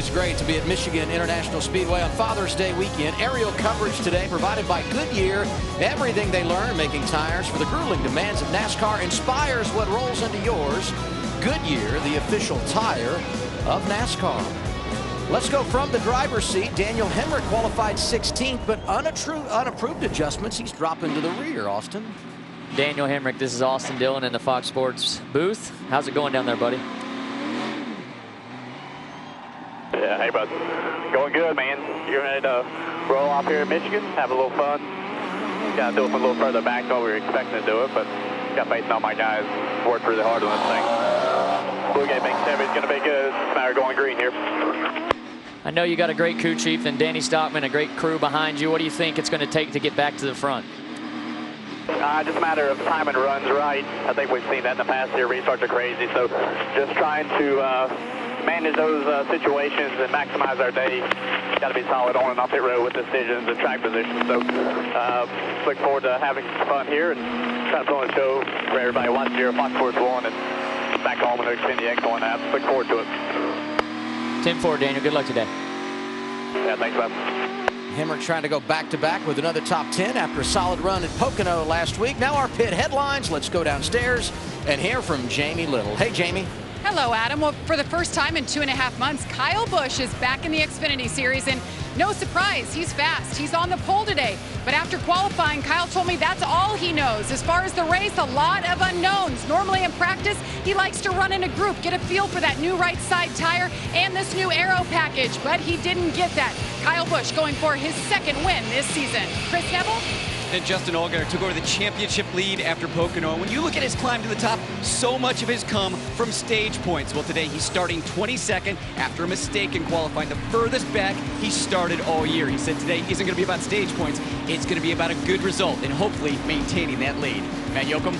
always great to be at Michigan International Speedway on Father's Day weekend. Aerial coverage today provided by Goodyear. Everything they learn making tires for the grueling demands of NASCAR inspires what rolls into yours. Goodyear, the official tire of NASCAR. Let's go from the driver's seat. Daniel Hemrick qualified 16th, but unapproved adjustments. He's dropping to the rear, Austin. Daniel Hemrick, this is Austin Dillon in the Fox Sports booth. How's it going down there, buddy? Yeah, hey, bud. Going good, man. You're ready to roll off here in Michigan, have a little fun. Got to do it from a little further back than we were expecting to do it, but got faith in all my guys. Worked really hard on this thing. Blue Gate makes everything's going to be good. It's a matter of going green here. I know you got a great crew chief and Danny Stockman, a great crew behind you. What do you think it's going to take to get back to the front? Just a matter of time and runs right. I think we've seen that in the past here. Restarts are crazy, so just trying to manage those situations and maximize our day. Got to be solid on and off pit road with decisions and track positions. So look forward to having some fun here and trying to put on a show for everybody watching here at Fox Sports 1 and back home in the Xfinity X1 app. Look forward to it. 10-4, Daniel. Good luck today. Yeah, thanks, bud. Hemrick trying to go back-to-back with another top 10 after a solid run at Pocono last week. Now our pit headlines. Let's go downstairs and hear from Jamie Little. Hey, Jamie. Hello, Adam. Well, for the first time in 2.5 months, Kyle Busch is back in the Xfinity Series, and no surprise, he's fast. He's on the pole today. But after qualifying, Kyle told me that's all he knows. As far as the race, a lot of unknowns. Normally in practice, he likes to run in a group, get a feel for that new right side tire and this new aero package, but he didn't get that. Kyle Busch going for his second win this season. Chris Neville? And Justin Allgaier took over the championship lead after Pocono. When you look at his climb to the top, so much of his come from stage points. Well, today he's starting 22nd after a mistake in qualifying, the furthest back he started all year. He said today isn't going to be about stage points. It's going to be about a good result and hopefully maintaining that lead. Matt Yoakum.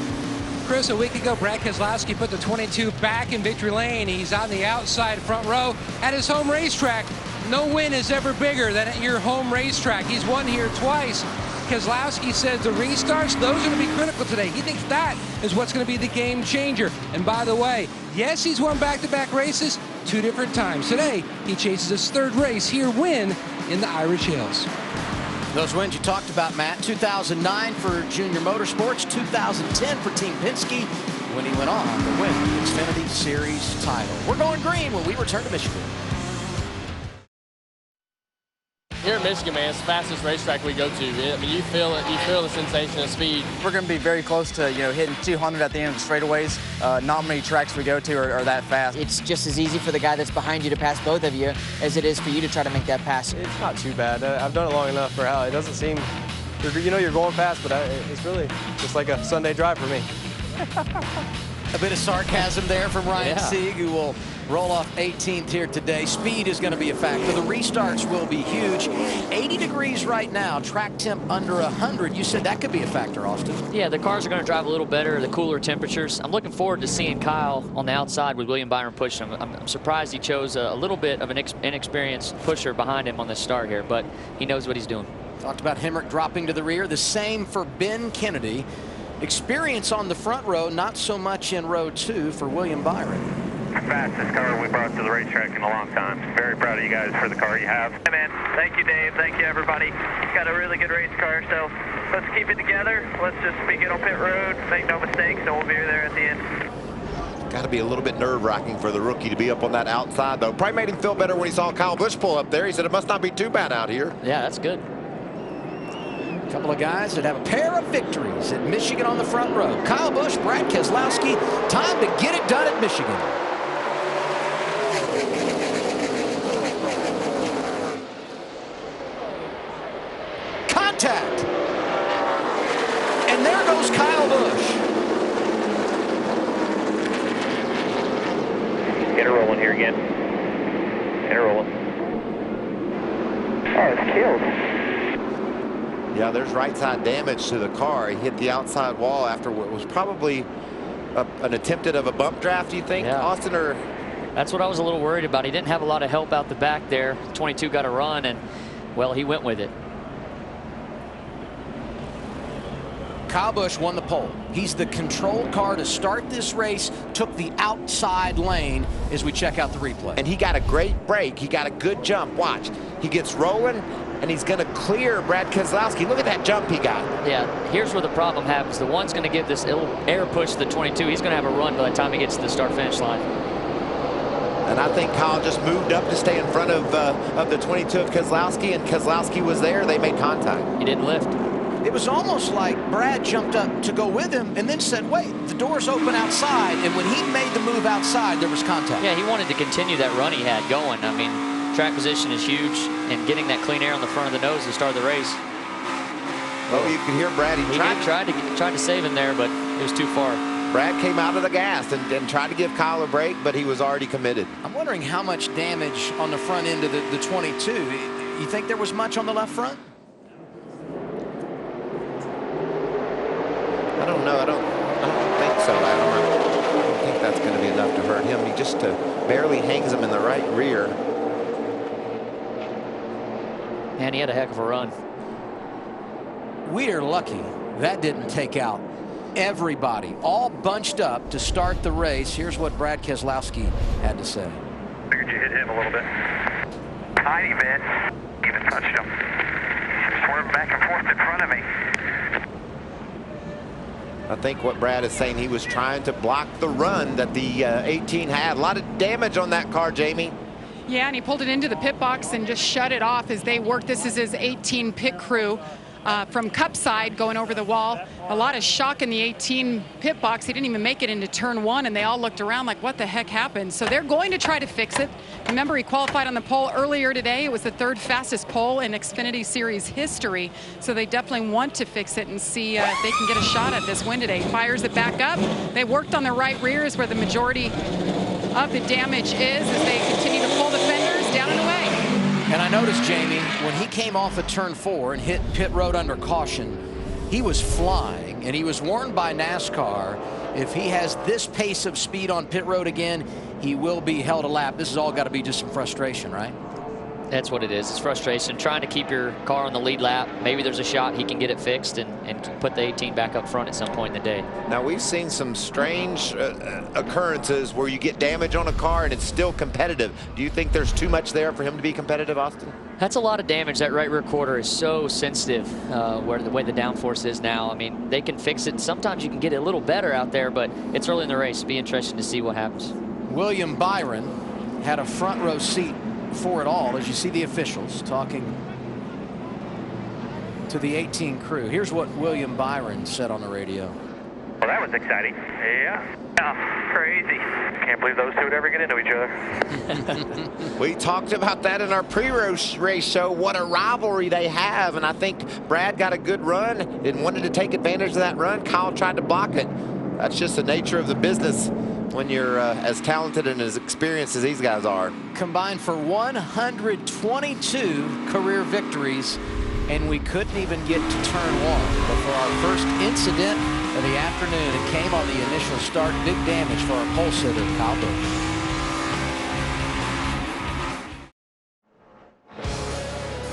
Chris, a week ago, Brad Keselowski put the 22 back in victory lane. He's on the outside front row at his home racetrack. No win is ever bigger than at your home racetrack. He's won here twice. Keselowski says the restarts, those are going to be critical today. He thinks that is what's going to be the game changer. And by the way, yes, he's won back-to-back races 2 different times. Today, he chases his 3rd race here win in the Irish Hills. Those wins you talked about, Matt. 2009 for Junior Motorsports, 2010 for Team Penske when he went on to win the Xfinity Series title. We're going green when we return to Michigan. Here in Michigan, man, it's the fastest racetrack we go to. I mean, you feel it. You feel the sensation of speed. We're going to be very close to, hitting 200 at the end of the straightaways. Not many tracks we go to are that fast. It's just as easy for the guy that's behind you to pass both of you as it is for you to try to make that pass. It's not too bad. I've done it long enough for how it doesn't seem, you're going fast, but it's really just like a Sunday drive for me. A bit of sarcasm there from Ryan Sieg, who will roll off 18th here today. Speed is going to be a factor. The restarts will be huge. 80 degrees right now, track temp under 100. You said that could be a factor, Austin. Yeah, the cars are going to drive a little better, the cooler temperatures. I'm looking forward to seeing Kyle on the outside with William Byron pushing him. I'm surprised he chose a little bit of an inexperienced pusher behind him on the start here, but he knows what he's doing. Talked about Hemrick dropping to the rear. The same for Ben Kennedy. Experience on the front row, not so much in row 2 for William Byron. Fastest car we brought to the racetrack in a long time. Very proud of you guys for the car you have. Hey, man. Thank you, Dave. Thank you, everybody. Got a really good race car, so let's keep it together. Let's just be good on pit road, make no mistakes, and we'll be there at the end. Got to be a little bit nerve-wracking for the rookie to be up on that outside, though. Probably made him feel better when he saw Kyle Busch pull up there. He said it must not be too bad out here. Yeah, that's good. A couple of guys that have a pair of victories at Michigan on the front row. Kyle Busch, Brad Keselowski. Time to get it done at Michigan. Contact. And there goes Kyle Busch. Get her rolling here again. Get her rolling. Oh, it's killed. Yeah, there's right side damage to the car. He hit the outside wall after what was probably an attempted of a bump draft, you think, Austin? Or that's what I was a little worried about. He didn't have a lot of help out the back there. 22 got a run, and, well, he went with it. Kyle Busch won the pole. He's the controlled car to start this race, took the outside lane as we check out the replay. And he got a great break. He got a good jump. Watch. He gets rolling, and he's going to clear Brad Keselowski. Look at that jump he got. Yeah, here's where the problem happens. The one's going to give this air push to the 22. He's going to have a run by the time he gets to the start-finish line. And I think Kyle just moved up to stay in front of the 22 of Keselowski, and Keselowski was there. They made contact. He didn't lift. It was almost like Brad jumped up to go with him and then said, wait, the door's open outside. And when he made the move outside, there was contact. Yeah, he wanted to continue that run he had going. I mean, track position is huge, and getting that clean air on the front of the nose to start the race. Well, you can hear Brad. He tried to save him there, but it was too far. Brad came out of the gas and tried to give Kyle a break, but he was already committed. I'm wondering how much damage on the front end of the 22. You think there was much on the left front? I don't know. I don't think so. I don't think that's going to be enough to hurt him. He just barely hangs him in the right rear. And he had a heck of a run. We are lucky that didn't take out everybody, all bunched up to start the race. Here's what Brad Keselowski had to say. Figured you hit him a little bit. Tiny bit. Even touched him. Swerved back and forth in front of me. I think what Brad is saying, he was trying to block the run that the 18 had. A lot of damage on that car, Jamie. Yeah, and he pulled it into the pit box and just shut it off as they worked. This is his 18 pit crew from Cup side going over the wall. A lot of shock in the 18 pit box. He didn't even make it into turn 1, and they all looked around like, what the heck happened? So they're going to try to fix it. Remember, he qualified on the pole earlier today. It was the 3rd fastest pole in Xfinity Series history. So they definitely want to fix it and see if they can get a shot at this win today. Fires it back up. They worked on the right rear is where the majority of the damage is as they continue to pull the fenders down and away. And I noticed, Jamie, when he came off of turn 4 and hit pit road under caution, he was flying, and he was warned by NASCAR, if he has this pace of speed on pit road again, he will be held a lap. This has all got to be just some frustration, right? That's what it is. It's frustration, trying to keep your car on the lead lap. Maybe there's a shot he can get it fixed and put the 18 back up front at some point in the day. Now, we've seen some strange occurrences where you get damage on a car and it's still competitive. Do you think there's too much there for him to be competitive, Austin? That's a lot of damage. That right rear quarter is so sensitive where the way the downforce is now. I mean, they can fix it. Sometimes you can get it a little better out there, but it's early in the race. It'll be interesting to see what happens. William Byron had a front row seat for it all as you see the officials talking to the 18 crew. Here's what William Byron said on the radio. Well, that was exciting. Yeah. Oh, crazy. Can't believe those two would ever get into each other. We talked about that in our pre-race show, what a rivalry they have. And I think Brad got a good run and wanted to take advantage of that run. Kyle tried to block it. That's just the nature of the business when you're as talented and as experienced as these guys are. Combined for 122 career victories, and we couldn't even get to turn 1. But for our first incident of the afternoon, it came on the initial start. Big damage for our pole sitter, Kyle Busch.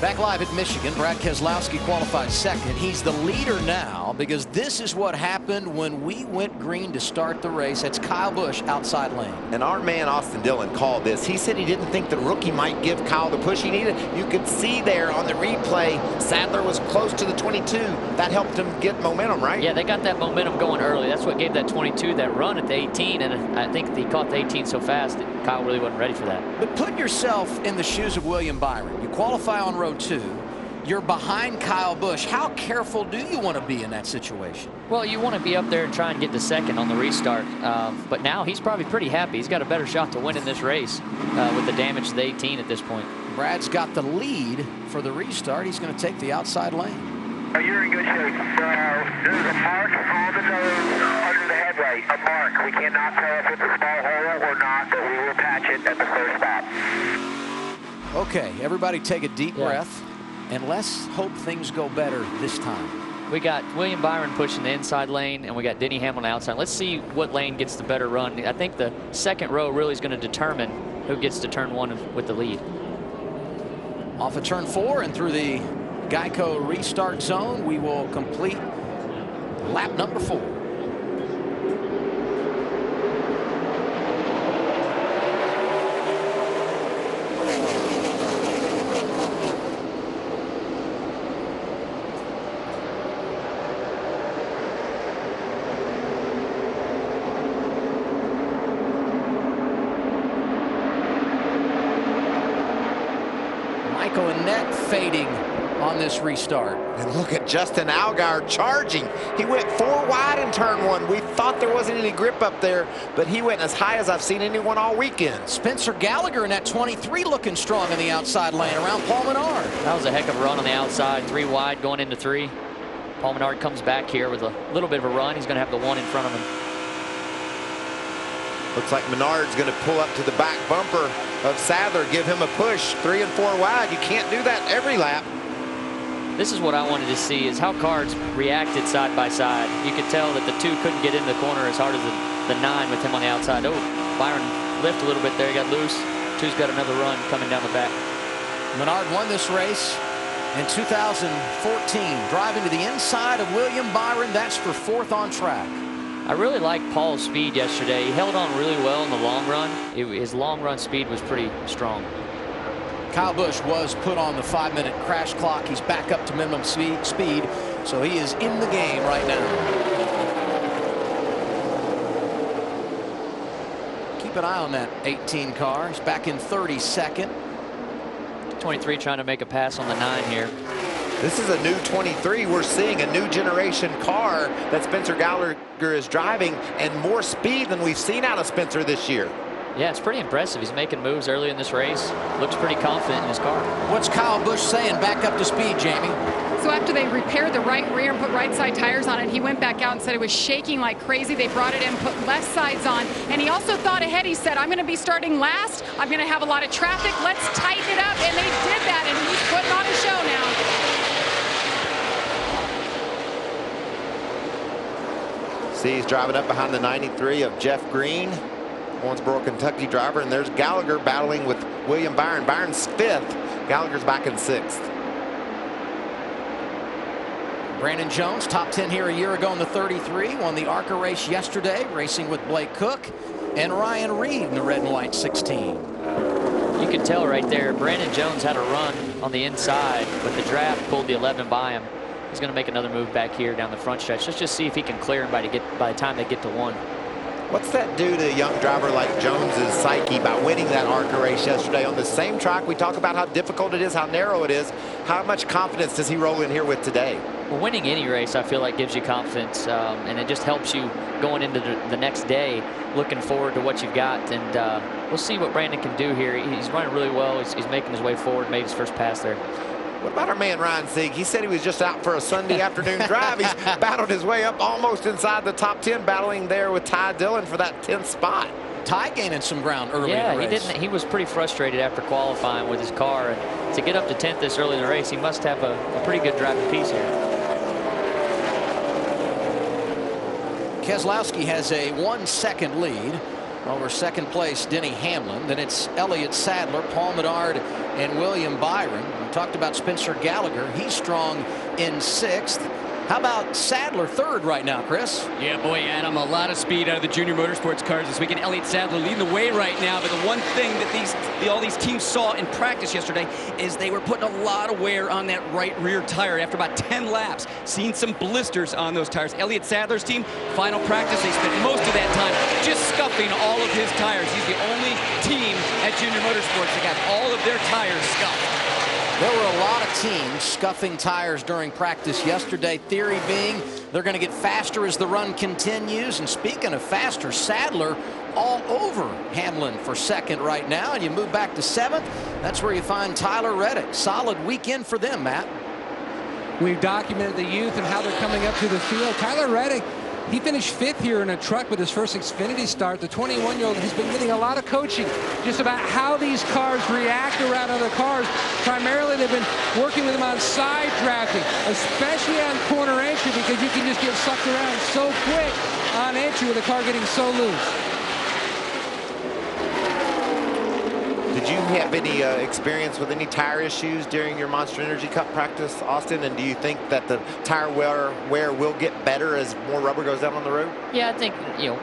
Back live at Michigan, Brad Keselowski qualified 2nd. He's the leader now because this is what happened when we went green to start the race. That's Kyle Busch outside lane. And our man Austin Dillon called this. He said he didn't think the rookie might give Kyle the push he needed. You could see there on the replay, Sadler was close to the 22. That helped him get momentum, right? Yeah, they got that momentum going early. That's what gave that 22 that run at the 18, and I think he caught the 18 so fast that Kyle really wasn't ready for that. But put yourself in the shoes of William Byron. You qualify on row 2. You're behind Kyle Busch. How careful do you want to be in that situation? Well, you want to be up there and try and get to 2nd on the restart. But now he's probably pretty happy. He's got a better shot to win in this race with the damage to the 18 at this point. Brad's got the lead for the restart. He's going to take the outside lane. Oh, you're in good shape. There's a mark on the nose under the headlight. A mark. We cannot tell if it's a small hole or not, but we will patch it at the first stop. Okay, everybody take a deep breath, and let's hope things go better this time. We got William Byron pushing the inside lane, and we got Denny Hamlin outside. Let's see what lane gets the better run. I think the 2nd row really is going to determine who gets to turn 1 with the lead. Off of turn 4 and through the Geico restart zone, we will complete lap number 4. Michael Annett fading on this restart. And look at Justin Allgaier charging. He went 4 wide in turn 1. We thought there wasn't any grip up there, but he went as high as I've seen anyone all weekend. Spencer Gallagher in that 23 looking strong in the outside lane around Paul Menard. That was a heck of a run on the outside. 3 wide going into 3. Paul Menard comes back here with a little bit of a run. He's going to have the 1 in front of him. Looks like Menard's going to pull up to the back bumper of Sadler, give him a push. 3 and 4 wide. You can't do that every lap. This is what I wanted to see, is how cars reacted side by side. You could tell that the 2 couldn't get in the corner as hard as the 9 with him on the outside. Oh, Byron lift a little bit there. He got loose. 2's got another run coming down the back. Menard won this race in 2014, driving to the inside of William Byron. That's for 4th on track. I really liked Paul's speed yesterday. He held on really well in the long run. His long run speed was pretty strong. Kyle Busch was put on the 5-minute crash clock. He's back up to minimum speed, so he is in the game right now. Keep an eye on that 18 car. He's back in 32nd. 23 trying to make a pass on the 9 here. This is a new 23. We're seeing a new generation car that Spencer Gallagher is driving, and more speed than we've seen out of Spencer this year. Yeah, it's pretty impressive. He's making moves early in this race. Looks pretty confident in his car. What's Kyle Busch saying back up to speed, Jamie? So after they repaired the right rear and put right side tires on it, he went back out and said it was shaking like crazy. They brought it in, put left sides on, and he also thought ahead. He said, I'm going to be starting last. I'm going to have a lot of traffic. Let's tighten it up. And they did that, and he's putting on a show now. See, he's driving up behind the 93 of Jeff Green, Owensboro, Kentucky driver, and there's Gallagher battling with William Byron. Byron's 5th. Gallagher's back in 6th. Brandon Jones, top 10 here a year ago in the 33, won the ARCA race yesterday, racing with Blake Cook, and Ryan Reed in the red and white 16. You can tell right there, Brandon Jones had a run on the inside, but the draft pulled the 11 by him. He's going to make another move back here down the front stretch. Let's just see if he can clear him by the time they get to 1. What's that do to a young driver like Jones's psyche by winning that ARCA race yesterday on the same track? We talk about how difficult it is, how narrow it is. How much confidence does he roll in here with today? Well, winning any race, I feel like, gives you confidence, and it just helps you going into the next day, looking forward to what you've got. And we'll see what Brandon can do here. He's running really well. He's making his way forward, made his first pass there. What about our man Ryan Sieg? He said he was just out for a Sunday afternoon drive. He's battled his way up almost inside the top 10, battling there with Ty Dillon for that 10th spot. Ty gaining some ground early in the race. He was pretty frustrated after qualifying with his car, and to get up to 10th this early in the race, he must have a pretty good driving piece here. Keselowski has a 1-second lead over second place Denny Hamlin. Then it's Elliott Sadler, Paul Menard, and William Byron. We talked about Spencer Gallagher. He's strong in 6th. How about Sadler 3rd right now, Chris? Yeah, boy, Adam, a lot of speed out of the junior motorsports cars this weekend. Elliott Sadler leading the way right now, but the one thing that all these teams saw in practice yesterday is they were putting a lot of wear on that right rear tire after about 10 laps. Seen some blisters on those tires. Elliott Sadler's team, final practice, they spent most of that time just scuffing all of his tires. He's the only team at Junior Motorsports that got all of their tires scuffed. There were a lot of teams scuffing tires during practice yesterday. Theory being they're going to get faster as the run continues. And speaking of faster, Sadler all over Hamlin for 2nd right now. And you move back to 7th. That's where you find Tyler Reddick. Solid weekend for them, Matt. We've documented the youth and how they're coming up to the field. Tyler Reddick, he finished 5th here in a truck with his first Xfinity start. The 21-year-old has been getting a lot of coaching just about how these cars react around other cars. Primarily, they've been working with him on side drafting, especially on corner entry, because you can just get sucked around so quick on entry with the car getting so loose. Did you have any experience with any tire issues during your Monster Energy Cup practice, Austin? And do you think that the tire wear will get better as more rubber goes down on the road? Yeah, I think,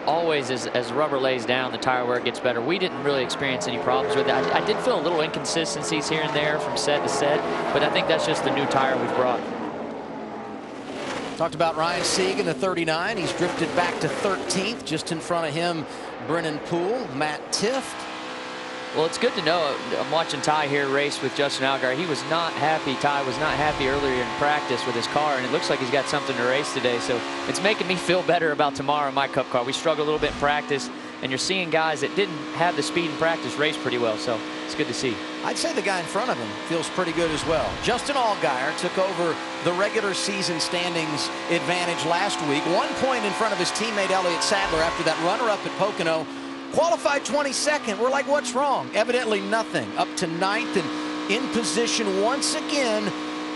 always as rubber lays down, the tire wear gets better. We didn't really experience any problems with it. I did feel a little inconsistencies here and there from set to set, but I think that's just the new tire we've brought. Talked about Ryan Sieg in the 39. He's drifted back to 13th, just in front of him, Brennan Poole, Matt Tifft. Well, it's good to know. I'm watching Ty here race with Justin Allgaier. He was not happy. Ty was not happy earlier in practice with his car, and it looks like he's got something to race today. So it's making me feel better about tomorrow in my Cup car. We struggled a little bit in practice, and you're seeing guys that didn't have the speed in practice race pretty well. So it's good to see. I'd say the guy in front of him feels pretty good as well. Justin Allgaier took over the regular season standings advantage last week. 1 point in front of his teammate Elliott Sadler after that runner-up at Pocono. Qualified 22nd. We're like, what's wrong? Evidently nothing. Up to 9th and in position once again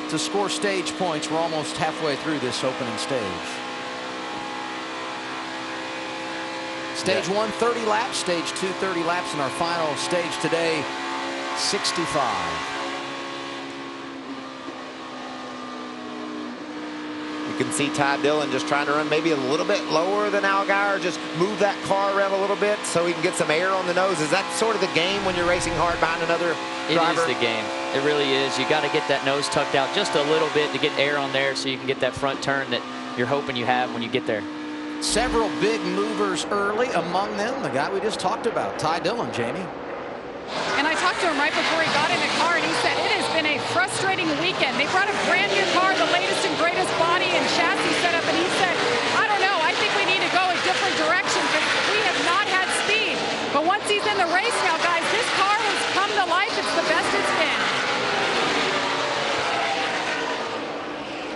to score stage points. We're almost halfway through this opening stage. Stage 1, 30 laps. Stage 2, 30 laps. And our final stage today, 65. You can see Ty Dillon just trying to run maybe a little bit lower than Allgaier, just move that car around a little bit so he can get some air on the nose. Is that sort of the game when you're racing hard behind another driver? It is the game. It really is. You got to get that nose tucked out just a little bit to get air on there so you can get that front turn that you're hoping you have when you get there. Several big movers early, among them the guy we just talked about, Ty Dillon, Jamie. And I talked to him right before he got in the car, and he said it has been a frustrating weekend. They brought a brand new car, the latest and greatest body and chassis setup, and he said, I don't know, I think we need to go a different direction because we have not had speed. But once he's in the race now, guys, this car has come to life. It's the best it's been.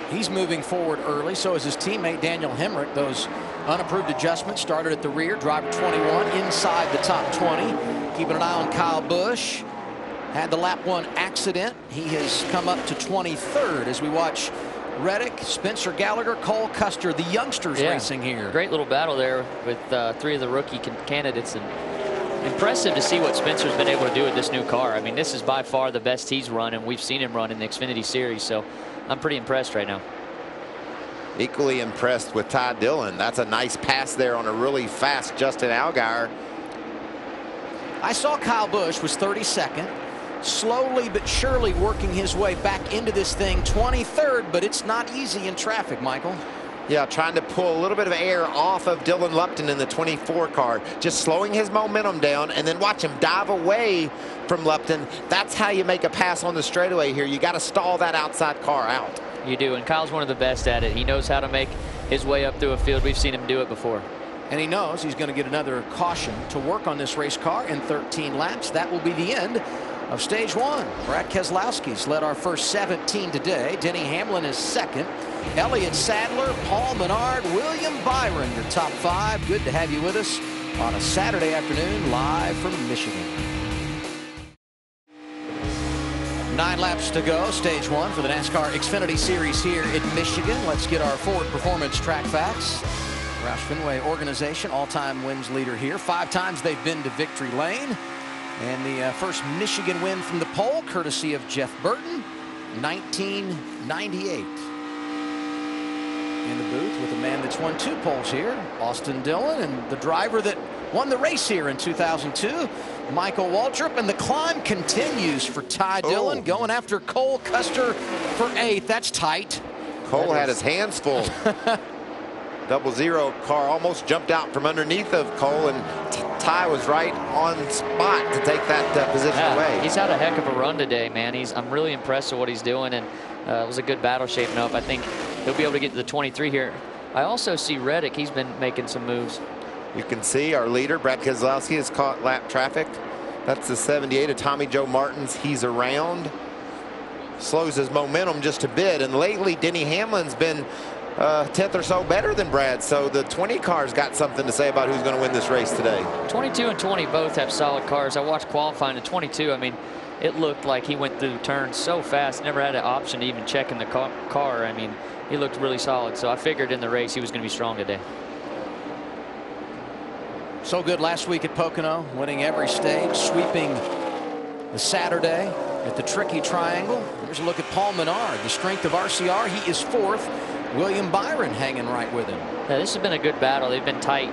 He's moving forward early, so is his teammate Daniel Hemrick. Those unapproved adjustments started at the rear. Driver 21 inside the top 20. Keeping an eye on Kyle Busch. Had the lap 1 accident. He has come up to 23rd as we watch Reddick, Spencer Gallagher, Cole Custer, the youngsters racing here. Great little battle there with 3 of the rookie candidates. And impressive to see what Spencer's been able to do with this new car. I mean, this is by far the best he's run, and we've seen him run in the Xfinity Series. So I'm pretty impressed right now. Equally impressed with Ty Dillon. That's a nice pass there on a really fast Justin Allgaier. I saw Kyle Busch was 32nd, slowly but surely working his way back into this thing, 23rd, but it's not easy in traffic, Michael. Yeah, trying to pull a little bit of air off of Dylan Lupton in the 24 car, just slowing his momentum down, and then watch him dive away from Lupton. That's how you make a pass on the straightaway here. You got to stall that outside car out. You do, and Kyle's one of the best at it. He knows how to make his way up through a field. We've seen him do it before. And he knows he's going to get another caution to work on this race car in 13 laps. That will be the end of stage 1. Brad Keselowski's led our first 17 today. Denny Hamlin is second. Elliott Sadler, Paul Menard, William Byron, your top 5. Good to have you with us on a Saturday afternoon live from Michigan. 9 laps to go, stage 1 for the NASCAR Xfinity Series here in Michigan. Let's get our Ford Performance track facts. Roush Fenway organization, all-time wins leader here. 5 times they've been to victory lane. And the first Michigan win from the pole, courtesy of Jeff Burton, 1998. In the booth with a man that's won 2 poles here, Austin Dillon, and the driver that won the race here in 2002, Michael Waltrip. And the climb continues for Ty Dillon, going after Cole Custer for 8th. That's tight. Cole had his hands full. 00 car almost jumped out from underneath of Cole, and Ty was right on spot to take that position away. He's had a heck of a run today, man. I'm really impressed with what he's doing, and it was a good battle shaping up. I think he'll be able to get to the 23 here. I also see Reddick. He's been making some moves. You can see our leader, Brad Keselowski, has caught lap traffic. That's the 78 of Tommy Joe Martins. He's around. Slows his momentum just a bit, and lately Denny Hamlin's been 10th or so better than Brad, so the 20 car's got something to say about who's going to win this race today. 22 and 20 both have solid cars. I watched qualifying at 22. I mean, it looked like he went through turns so fast, never had an option to even check in the car. I mean, he looked really solid, so I figured in the race he was going to be strong today. So good last week at Pocono, winning every stage, sweeping the Saturday at the Tricky Triangle. Here's a look at Paul Menard, the strength of RCR. He is 4th. William Byron hanging right with him. Yeah, this has been a good battle. They've been tight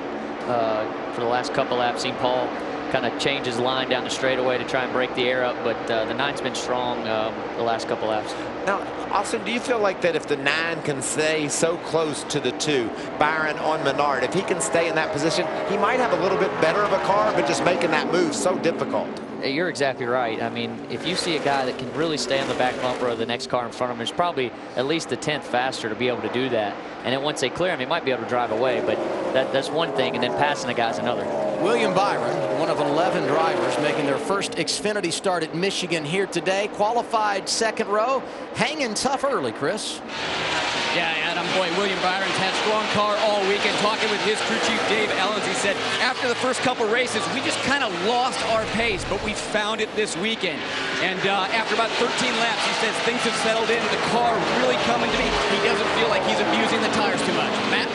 for the last couple laps. Seen Paul kind of change his line down the straightaway to try and break the air up, but the 9's been strong the last couple laps. Now, Austin, do you feel like that if the 9 can stay so close to the 2, Byron on Menard, if he can stay in that position, he might have a little bit better of a car, but just making that move so difficult? You're exactly right. I mean, if you see a guy that can really stay on the back bumper of the next car in front of him, is probably at least a 10th faster to be able to do that. And then once they clear him, he might be able to drive away, but that's one thing, and then passing the guy's another. William Byron, one of 11 drivers making their first Xfinity start at Michigan here today. Qualified 2nd row, hanging tough early, Chris. Yeah, Adam, boy, William Byron's had a strong car all weekend. Talking with his crew chief, Dave Ellens, he said, after the first couple races, we just kind of lost our pace, but we found it this weekend. And after about 13 laps, he says things have settled in. The car really coming to me. He doesn't feel like he's abusing the tires too much. Matt?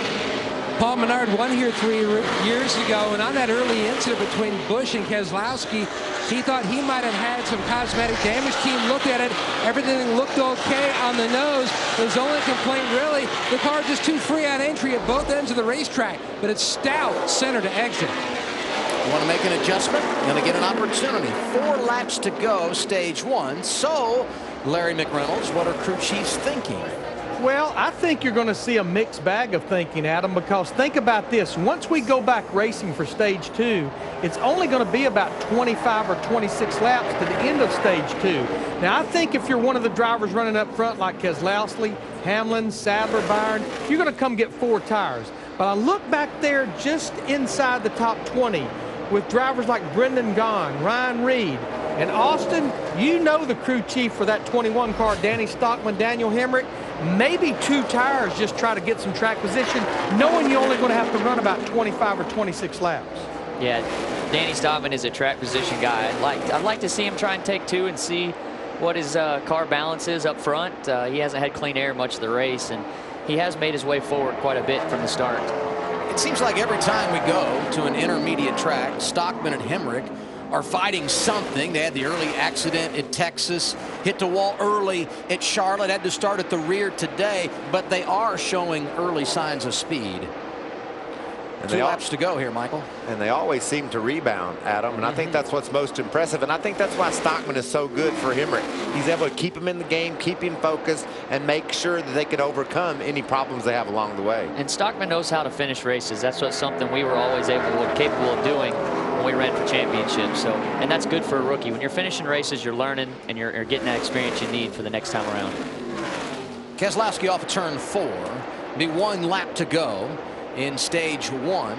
Paul Menard won here 3 years ago, and on that early incident between Busch and Keselowski, he thought he might have had some cosmetic damage. Team looked at it. Everything looked okay on the nose. His only complaint, really, the car just too free on entry at both ends of the racetrack, but it's stout center to exit. Want to make an adjustment? Going to get an opportunity. 4 laps to go, stage 1. So, Larry McReynolds, what are crew chiefs thinking? Well, I think you're going to see a mixed bag of thinking, Adam, because think about this. Once we go back racing for stage 2, it's only going to be about 25 or 26 laps to the end of stage 2. Now, I think if you're one of the drivers running up front like Keselowski, Hamlin, Sadler, Byron, you're going to come get 4 tires. But I look back there just inside the top 20 with drivers like Brendan Gaughan, Ryan Reed, and Austin, you know the crew chief for that 21 car, Danny Stockman, Daniel Hemrick, maybe 2 tires just try to get some track position, knowing you're only going to have to run about 25 or 26 laps. Yeah, Danny Stockman is a track position guy. I'd like to see him try and take 2 and see what his car balance is up front. He hasn't had clean air much of the race, and he has made his way forward quite a bit from the start. It seems like every time we go to an intermediate track, Stockman and Hemrick are fighting something. They had the early accident at Texas, hit the wall early at Charlotte, had to start at the rear today, but they are showing early signs of speed. And 2 laps to go here, Michael. And they always seem to rebound, Adam, and I think that's what's most impressive, and I think that's why Stockman is so good for Hemrick. He's able to keep him in the game, keep him focused, and make sure that they can overcome any problems they have along the way. And Stockman knows how to finish races. That's something we were always capable of doing when we ran for championships. So, and that's good for a rookie. When you're finishing races, you're learning and you're getting that experience you need for the next time around. Keselowski off of turn 4. Be 1 lap to go in stage 1.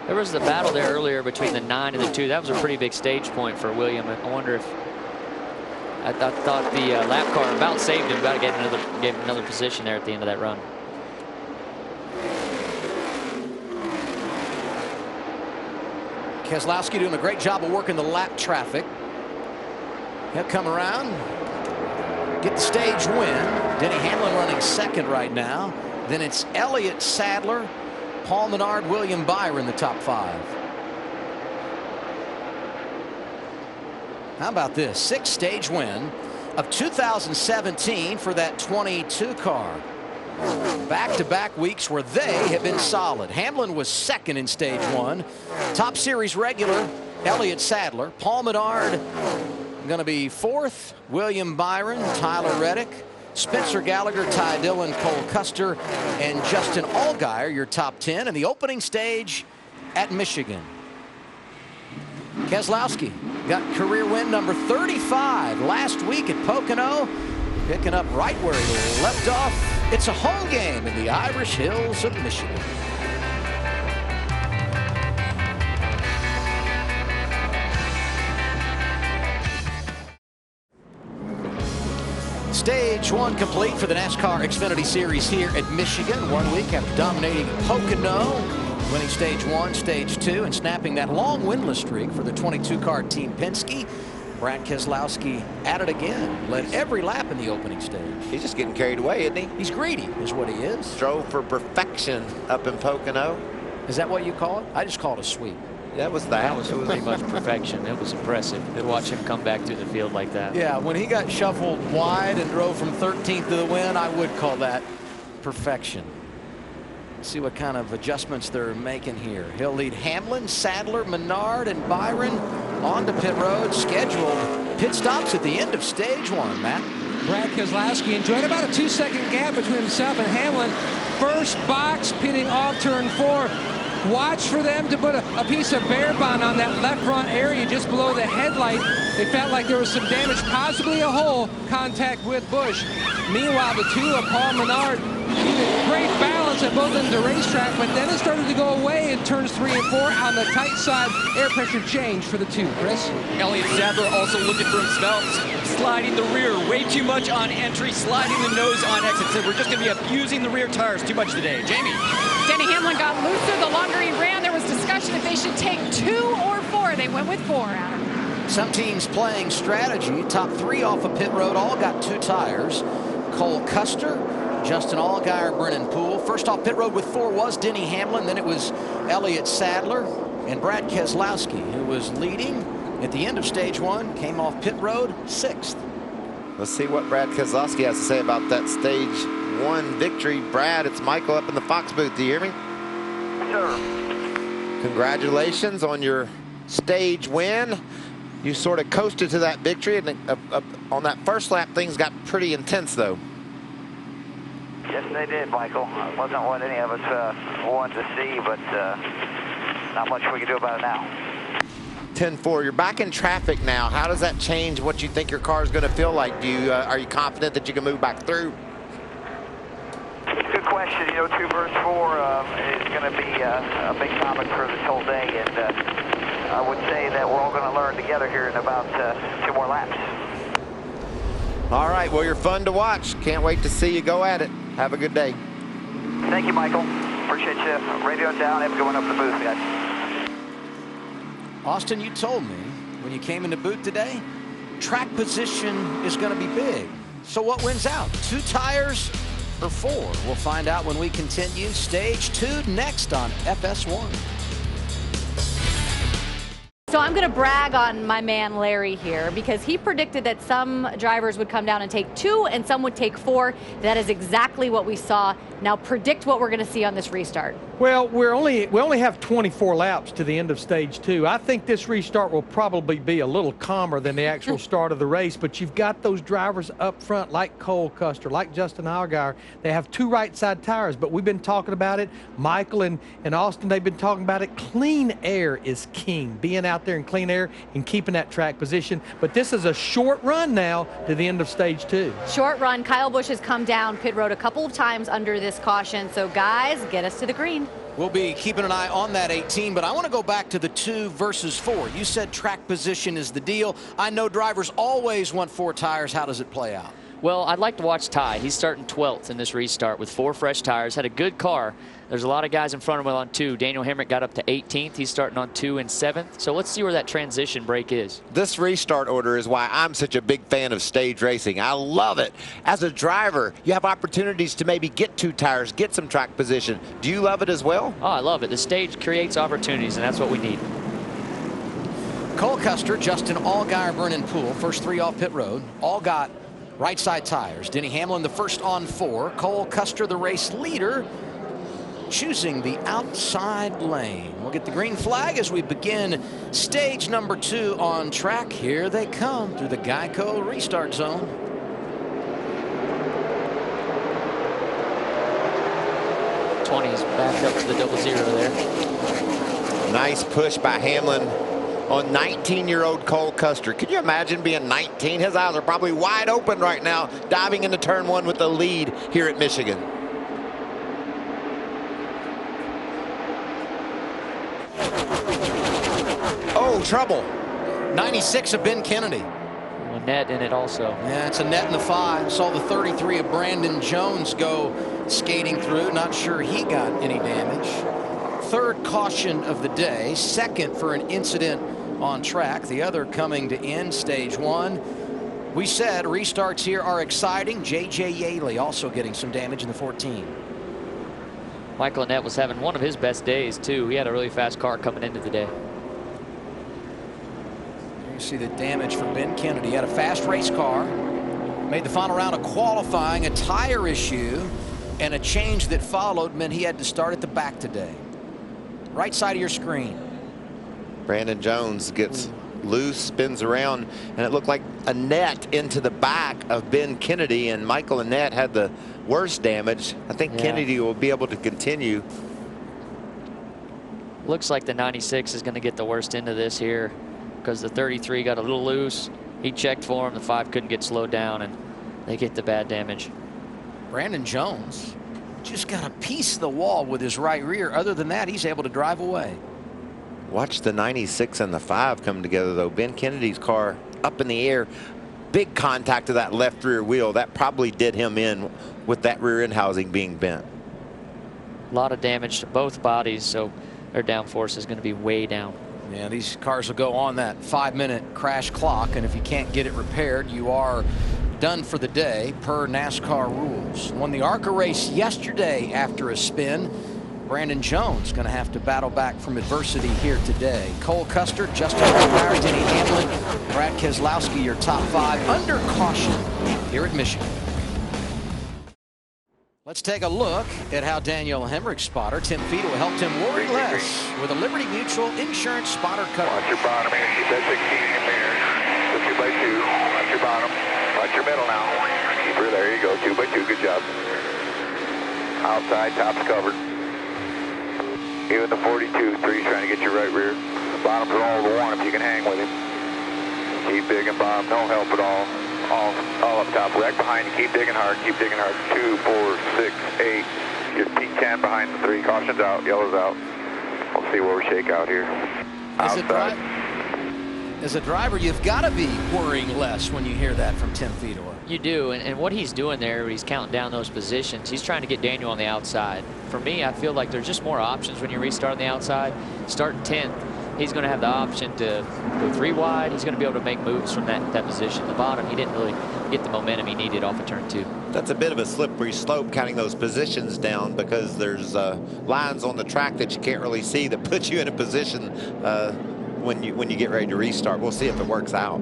There was the battle there earlier between the 9 and the 2. That was a pretty big stage point for William. I wonder if I thought the lap car about saved him. About to gave him another position there at the end of that run. Keselowski doing a great job of working the lap traffic. He'll come around, get the stage win. Denny Hamlin running 2nd right now. Then it's Elliott Sadler, Paul Menard, William Byron, the top 5. How about this? 6th stage win of 2017 for that 22 car. Back-to-back weeks where they have been solid. Hamlin was 2nd in stage 1. Top series regular Elliott Sadler. Paul Menard going to be 4th. William Byron, Tyler Reddick, Spencer Gallagher, Ty Dillon, Cole Custer, and Justin Allgaier, your top 10 in the opening stage at Michigan. Keselowski got career win number 35 last week at Pocono, picking up right where he left off. It's a home game in the Irish Hills of Michigan. Stage 1 complete for the NASCAR Xfinity Series here at Michigan. 1 week after dominating Pocono, winning stage 1, stage 2, and snapping that long winless streak for the 22-car Team Penske. Brad Keselowski at it again. Led every lap in the opening stage. He's just getting carried away, isn't he? He's greedy, is what he is. Drove for perfection up in Pocono. Is that what you call it? I just call it a sweep. That was pretty much perfection. It was impressive to watch him come back through the field like that. Yeah, when he got shuffled wide and drove from 13th to the win, I would call that perfection. See what kind of adjustments they're making here. He'll lead Hamlin, Sadler, Menard, and Byron onto pit road. Scheduled pit stops at the end of stage 1, Matt. Brad Keselowski enjoyed about a 2-second gap between himself and Hamlin. First box pitting off turn 4. Watch for them to put a piece of bear bond on that left front area just below the headlight. They felt like there was some damage, possibly a hole, contact with Busch. Meanwhile, the two of Paul Menard keeping great balance at both ends of the racetrack, but then it started to go away in turns 3 and 4 on the tight side. Air pressure change for the two. Chris? Elliott Sadler also looking for himself, sliding the rear way too much on entry, sliding the nose on exit. So we're just going to be abusing the rear tires too much today. Jamie? Denny Hamlin got looser the longer he ran. There was discussion if they should take 2 or 4. They went with 4, Adam. Some teams playing strategy. Top 3 off of pit road all got 2 tires. Cole Custer, Justin Allgaier, Brennan Poole. First off pit road with 4 was Denny Hamlin. Then it was Elliott Sadler and Brad Keselowski, who was leading at the end of stage 1, came off pit road 6th. Let's see what Brad Keselowski has to say about that stage 1 victory. Brad, it's Michael up in the Fox booth. Do you hear me? Sir. Congratulations on your stage win. You sort of coasted to that victory, and on that first lap, things got pretty intense, though. Yes, they did, Michael. It wasn't what any of us wanted to see, but not much we can do about it now. 10-4. You're back in traffic now. How does that change what you think your car is going to feel like? Do you are you confident that you can move back through? Good question. You know, 2 versus 4 is going to be a big topic for this whole day, and I would say that we're all going to learn together here in about 2 more laps. All right. Well, you're fun to watch. Can't wait to see you go at it. Have a good day. Thank you, Michael. Appreciate you. Radio down. Have a good one up the booth, guys. Austin, you told me when you came in the booth today, track position is going to be big. So what wins out? 2 tires or 4? We'll find out when we continue. Stage 2 next on FS1. So I'm going to brag on my man Larry here because he predicted that some drivers would come down and take 2 and some would take 4. That is exactly what we saw. Now predict what we're going to see on this restart. Well, we only have 24 laps to the end of stage 2. I think this restart will probably be a little calmer than the actual start of the race, but you've got those drivers up front like Cole Custer, like Justin Allgaier. They have 2 right side tires, but we've been talking about it. Michael and Austin, they've been talking about it. Clean air is king. Being out there in clean air and keeping that track position. But this is a short run now to the end of stage 2. Short run. Kyle Busch has come down pit road a couple of times under this caution. So guys, get us to the green. We'll be keeping an eye on that 18, but I want to go back to the 2 versus 4. You said track position is the deal. I know drivers always want 4 tires. How does it play out? Well, I'd like to watch Ty. He's starting 12th in this restart with 4 fresh tires. Had a good car. There's a lot of guys in front of him on 2. Daniel Hemrick got up to 18th. He's starting on 2 and 7th. So let's see where that transition break is. This restart order is why I'm such a big fan of stage racing. I love it. As a driver, you have opportunities to maybe get 2 tires, get some track position. Do you love it as well? Oh, I love it. The stage creates opportunities, and that's what we need. Cole Custer, Justin Allgaier, Brennan Poole, first 3 off pit road, all got right side tires. Denny Hamlin the first on 4. Cole Custer, the race leader, choosing the outside lane. We'll get the green flag as we begin stage number 2 on track. Here they come through the Geico restart zone. '20's back up to the 0-0 there. Nice push by Hamlin on 19-year-old Cole Custer. Can you imagine being 19? His eyes are probably wide open right now, diving into turn 1 with the lead here at Michigan. Oh, trouble. 96 of Ben Kennedy. A net in it also. Yeah, it's a net in the 5. Saw the 33 of Brandon Jones go skating through. Not sure he got any damage. 3rd caution of the day. 2nd for an incident on track. The other coming to end stage 1. We said restarts here are exciting. J.J. Yaley also getting some damage in the 14. Michael Annett was having one of his best days, too. He had a really fast car coming into the day. You see the damage for Ben Kennedy. He had a fast race car, made the final round of qualifying, a tire issue, and a change that followed meant he had to start at the back today. Right side of your screen. Brandon Jones gets loose, spins around, and it looked like a net into the back of Ben Kennedy, and Michael Annett had the worst damage. I think Kennedy will be able to continue. Looks like the 96 is going to get the worst end of this here because the 33 got a little loose. He checked for him. The 5 couldn't get slowed down, and they get the bad damage. Brandon Jones just got a piece of the wall with his right rear. Other than that, he's able to drive away. Watch the 96 and the 5 come together, though. Ben Kennedy's car up in the air. Big contact to that left rear wheel. That probably did him in with that rear end housing being bent. A lot of damage to both bodies, so their downforce is going to be way down. Yeah, these cars will go on that 5-minute crash clock, and if you can't get it repaired, you are done for the day per NASCAR rules. Won the ARCA race yesterday after a spin. Brandon Jones going to have to battle back from adversity here today. Cole Custer, Justin Allgaier, Denny Hamlin, Brad Keselowski, your top 5 under caution here at Michigan. Let's take a look at how Daniel Hemrick's spotter, Tim Fiedel, helped him worry less with a Liberty Mutual Insurance spotter cover. Watch your bottom here. Keep that 16 in there. So 2 by 2. Watch your bottom. Watch your middle now. Keep her there. You go. 2 by 2. Good job. Outside. Top's covered. Even the 42. 3's trying to get your right rear. The bottoms are all the 1 if you can hang with him. Keep digging bottom. No help at all. All up top. Right behind you. Keep digging hard. Keep digging hard. 2, 4, 6, 8. Just P10 behind the 3. Caution's out. Yellow's out. We'll see where we shake out here. Outside. As a driver, you've got to be worrying less when you hear that from Tim Fiedel. You do, and what he's doing there, he's counting down those positions. He's trying to get Daniel on the outside. For me, I feel like there's just more options when you restart on the outside. Starting 10th, he's going to have the option to go 3 wide. He's going to be able to make moves from that position. The bottom, he didn't really get the momentum he needed off of turn 2. That's a bit of a slippery slope, counting those positions down, because there's lines on the track that you can't really see that put you in a position when you get ready to restart. We'll see if it works out.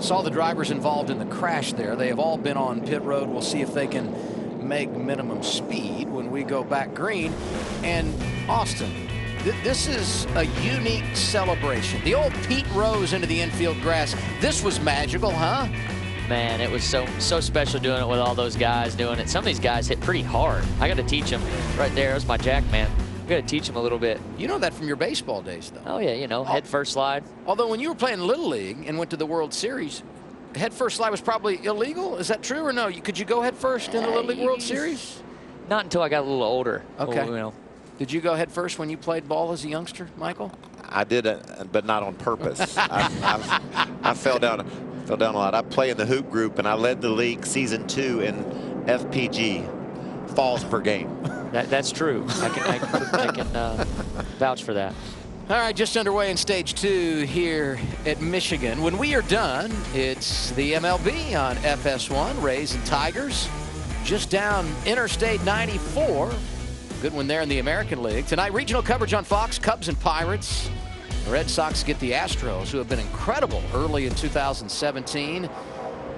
Saw the drivers involved in the crash there. They have all been on pit road. We'll see if they can make minimum speed when we go back green. And Austin, this is a unique celebration. The old Pete Rose into the infield grass. This was magical, huh? Man, it was so special doing it with all those guys doing it. Some of these guys hit pretty hard. I got to teach them right there. That's my jack man. I got to teach them a little bit. You know that from your baseball days, though. Oh, yeah, you know, head first slide. Although when you were playing Little League and went to the World Series, head first slide was probably illegal. Is that true or no? Could you go head first in the Little League World Series? Not until I got a little older. Okay. You know. Did you go head first when you played ball as a youngster, Michael? I did it, but not on purpose. I fell down a lot. I play in the hoop group, and I led the league season 2 in FPG, falls per game. That's true. I can vouch for that. All right, just underway in stage 2 here at Michigan. When we are done, it's the MLB on FS1. Rays and Tigers just down Interstate 94. Good one there in the American League. Tonight, regional coverage on Fox, Cubs and Pirates. The Red Sox get the Astros, who have been incredible early in 2017.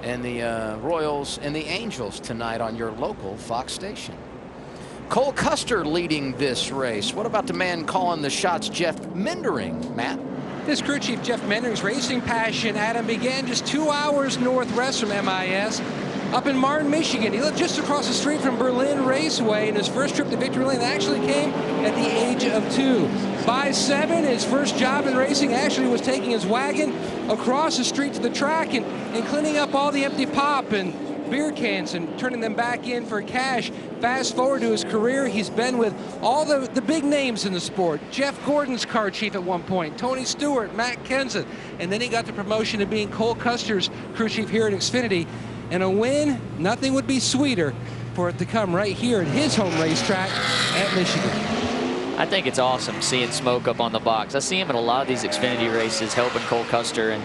And the Royals and the Angels tonight on your local Fox station. Cole Custer leading this race. What about the man calling the shots, Jeff Mendering, Matt? This crew chief, Jeff Mendering's racing passion, Adam, began just 2 hours northwest from MIS. Up in Martin, Michigan. He lived just across the street from Berlin Raceway, and his first trip to Victory Lane actually came at the age of 2. By 7, his first job in racing actually was taking his wagon across the street to the track and cleaning up all the empty pop and beer cans and turning them back in for cash. Fast forward to his career, he's been with all the big names in the sport. Jeff Gordon's car chief at one point, Tony Stewart, Matt Kenseth, and then he got the promotion to being Cole Custer's crew chief here at Xfinity. And a win, nothing would be sweeter for it to come right here at his home racetrack at Michigan. I think it's awesome seeing Smoke up on the box. I see him in a lot of these Xfinity races helping Cole Custer, and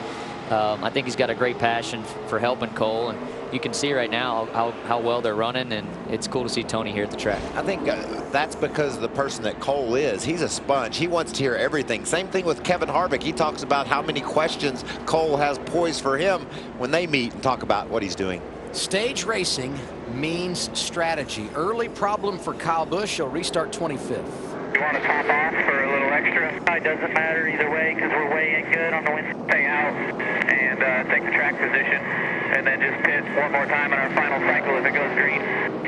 I think he's got a great passion for helping Cole, and you can see right now how well they're running, and it's cool to see Tony here at the track. I think that's because of the person that Cole is. He's a sponge. He wants to hear everything. Same thing with Kevin Harvick. He talks about how many questions Cole has poised for him when they meet and talk about what he's doing. Stage racing means strategy. Early problem for Kyle Busch. He'll restart 25th. You want to top off for a little extra? It doesn't matter either way because we're way in good on the win. Stay out and take the track position, and then just pit one more time in our final cycle if it goes green.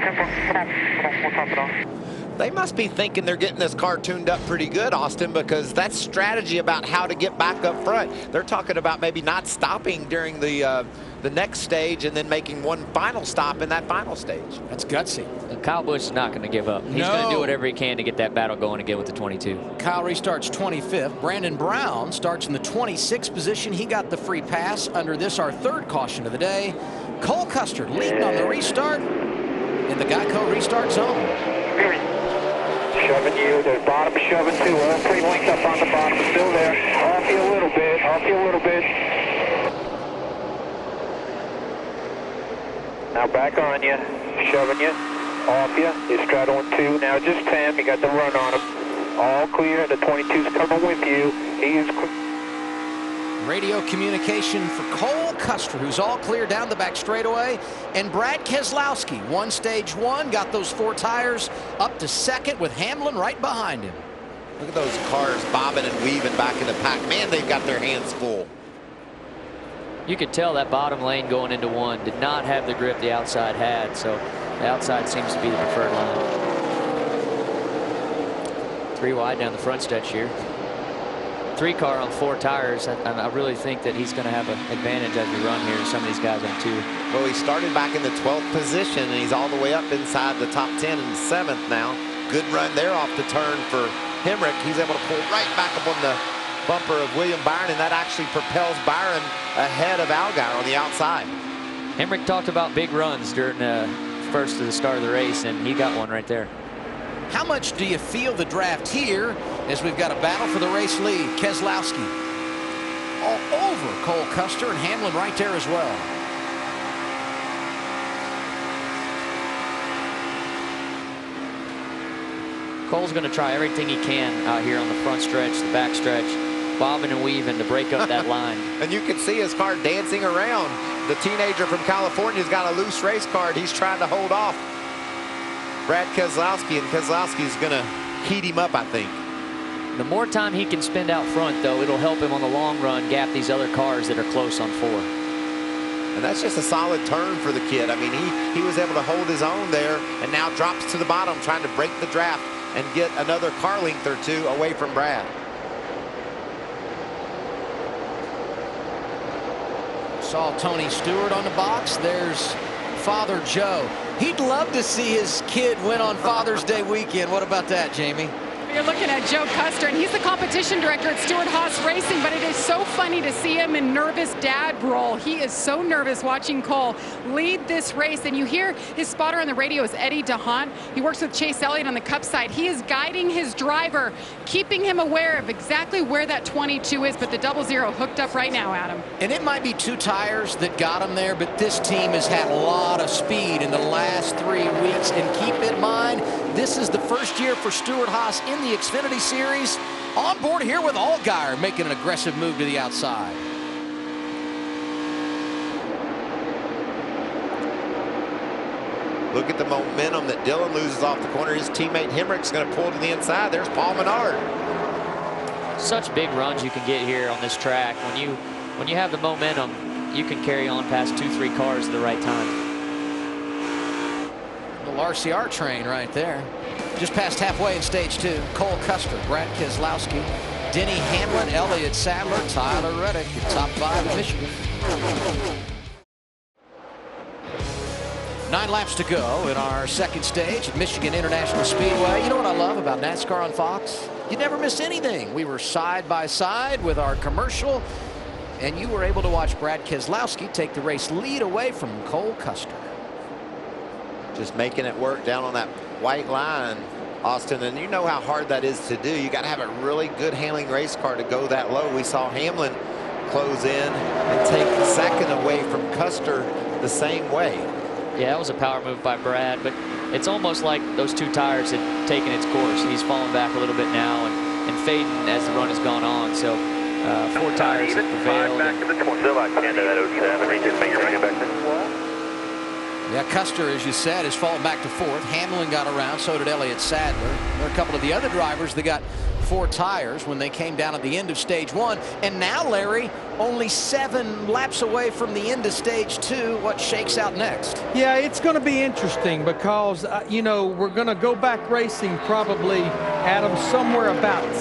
Simple. Come on, we'll top it off. They must be thinking they're getting this car tuned up pretty good, Austin, because that's strategy about how to get back up front. They're talking about maybe not stopping during the next stage and then making one final stop in that final stage. That's gutsy. And Kyle Busch is not going to give up. He's going to do whatever he can to get that battle going again with the 22. Kyle restarts 25th. Brandon Brown starts in the 26th position. He got the free pass under this, our third caution of the day. Cole Custer leading on the restart in the Geico restart zone. Shoving you, there's bottom shoving too. All 3 links up on the bottom, still there. Off you a little bit, off you a little bit. Now back on you, shoving you, off you. You're straddling 2, now just 10. You got the run on him. All clear, the 22's coming with you. He's Radio communication for Cole Custer, who's all clear down the back straightaway. And Brad Keselowski won stage 1, got those 4 tires up to second with Hamlin right behind him. Look at those cars bobbing and weaving back in the pack. Man, they've got their hands full. You could tell that bottom lane going into 1 did not have the grip the outside had, so the outside seems to be the preferred line. 3 wide down the front stretch here. 3 car on 4 tires. I really think that he's going to have an advantage as we run here. Some of these guys on 2. Well, he started back in the 12th position, and he's all the way up inside the top 10 and 7th now. Good run there off the turn for Hemrick. He's able to pull right back up on the bumper of William Byron, and that actually propels Byron ahead of Allgaier on the outside. Hemrick talked about big runs during first to the start of the race, and he got one right there. How much do you feel the draft here as we've got a battle for the race lead? Keselowski all over Cole Custer, and Hamlin right there as well. Cole's going to try everything he can out here on the front stretch, the back stretch, bobbing and weaving to break up that line. And you can see his car dancing around. The teenager from California's got a loose race card. He's trying to hold off Brad Keselowski, and Keselowski's going to heat him up, I think. The more time he can spend out front, though, it'll help him on the long run gap these other cars that are close on 4. And that's just a solid turn for the kid. I mean, he was able to hold his own there and now drops to the bottom trying to break the draft and get another car length or 2 away from Brad. Saw Tony Stewart on the box. There's Father Joe. He'd love to see his kid win on Father's Day weekend. What about that, Jamie? You're looking at Joe Custer, and he's the competition director at Stewart-Haas Racing, but it is so funny to see him in nervous dad role. He is so nervous watching Cole lead this race, and you hear his spotter on the radio is Eddie DeHaan. He works with Chase Elliott on the Cup side. He is guiding his driver, keeping him aware of exactly where that 22 is, but the 00 hooked up right now, Adam. And it might be 2 tires that got him there, but this team has had a lot of speed in the last 3 weeks, and keep in mind, this is the first year for Stewart-Haas in the Xfinity Series. On board here with Allgaier making an aggressive move to the outside. Look at the momentum that Dillon loses off the corner. His teammate Hemrick's going to pull to the inside. There's Paul Menard. Such big runs you can get here on this track. When you have the momentum, you can carry on past 2-3 cars at the right time. Little RCR train right there. Just past halfway in stage 2. Cole Custer, Brad Keselowski, Denny Hamlin, Elliott Sadler, Tyler Reddick, the top 5 in Michigan. 9 laps to go in our second stage at Michigan International Speedway. You know what I love about NASCAR on Fox? You never miss anything. We were side by side with our commercial, and you were able to watch Brad Keselowski take the race lead away from Cole Custer. Just making it work down on that white line, Austin, and you know how hard that is to do. You got to have a really good handling race car to go that low. We saw Hamlin close in and take second away from Custer the same way. Yeah, that was a power move by Brad, but it's almost like those two tires had taken its course. He's falling back a little bit now and fading as the run has gone on. So 4 tires have prevailed. Yeah, Custer, as you said, has fallen back to 4th. Hamlin got around, so did Elliott Sadler. There are a couple of the other drivers that got 4 tires when they came down at the end of stage 1. And now, Larry, only 7 laps away from the end of stage 2. What shakes out next? Yeah, it's going to be interesting because, you know, we're going to go back racing probably, Adam, somewhere about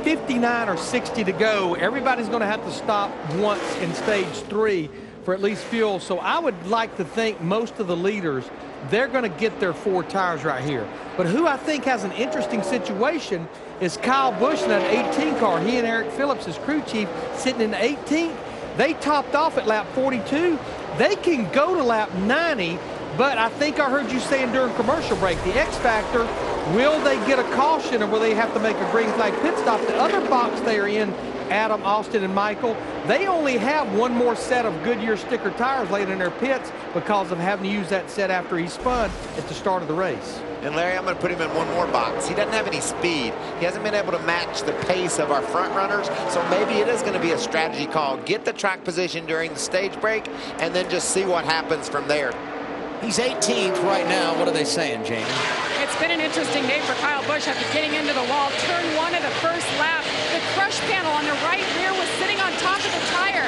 59 or 60 to go. Everybody's going to have to stop once in stage 3 for at least fuel. So I would like to think most of the leaders, they're going to get their 4 tires right here. But who I think has an interesting situation is Kyle Busch in that 18 car. He and Eric Phillips, his crew chief, sitting in the 18th. They topped off at lap 42. They can go to lap 90, but I think I heard you saying during commercial break, the X factor, will they get a caution or will they have to make a green flag pit stop? The other box they are in, Adam, Austin, and Michael, they only have 1 more set of Goodyear sticker tires laid in their pits because of having to use that set after he spun at the start of the race. And Larry, I'm going to put him in 1 more box. He doesn't have any speed. He hasn't been able to match the pace of our front runners, so maybe it is going to be a strategy call. Get the track position during the stage break and then just see what happens from there. He's 18th right now. What are they saying, Jamie? It's been an interesting day for Kyle Busch after getting into the wall. Turn 1 of the first lap. The crush panel on the right rear was sitting on top of the tire.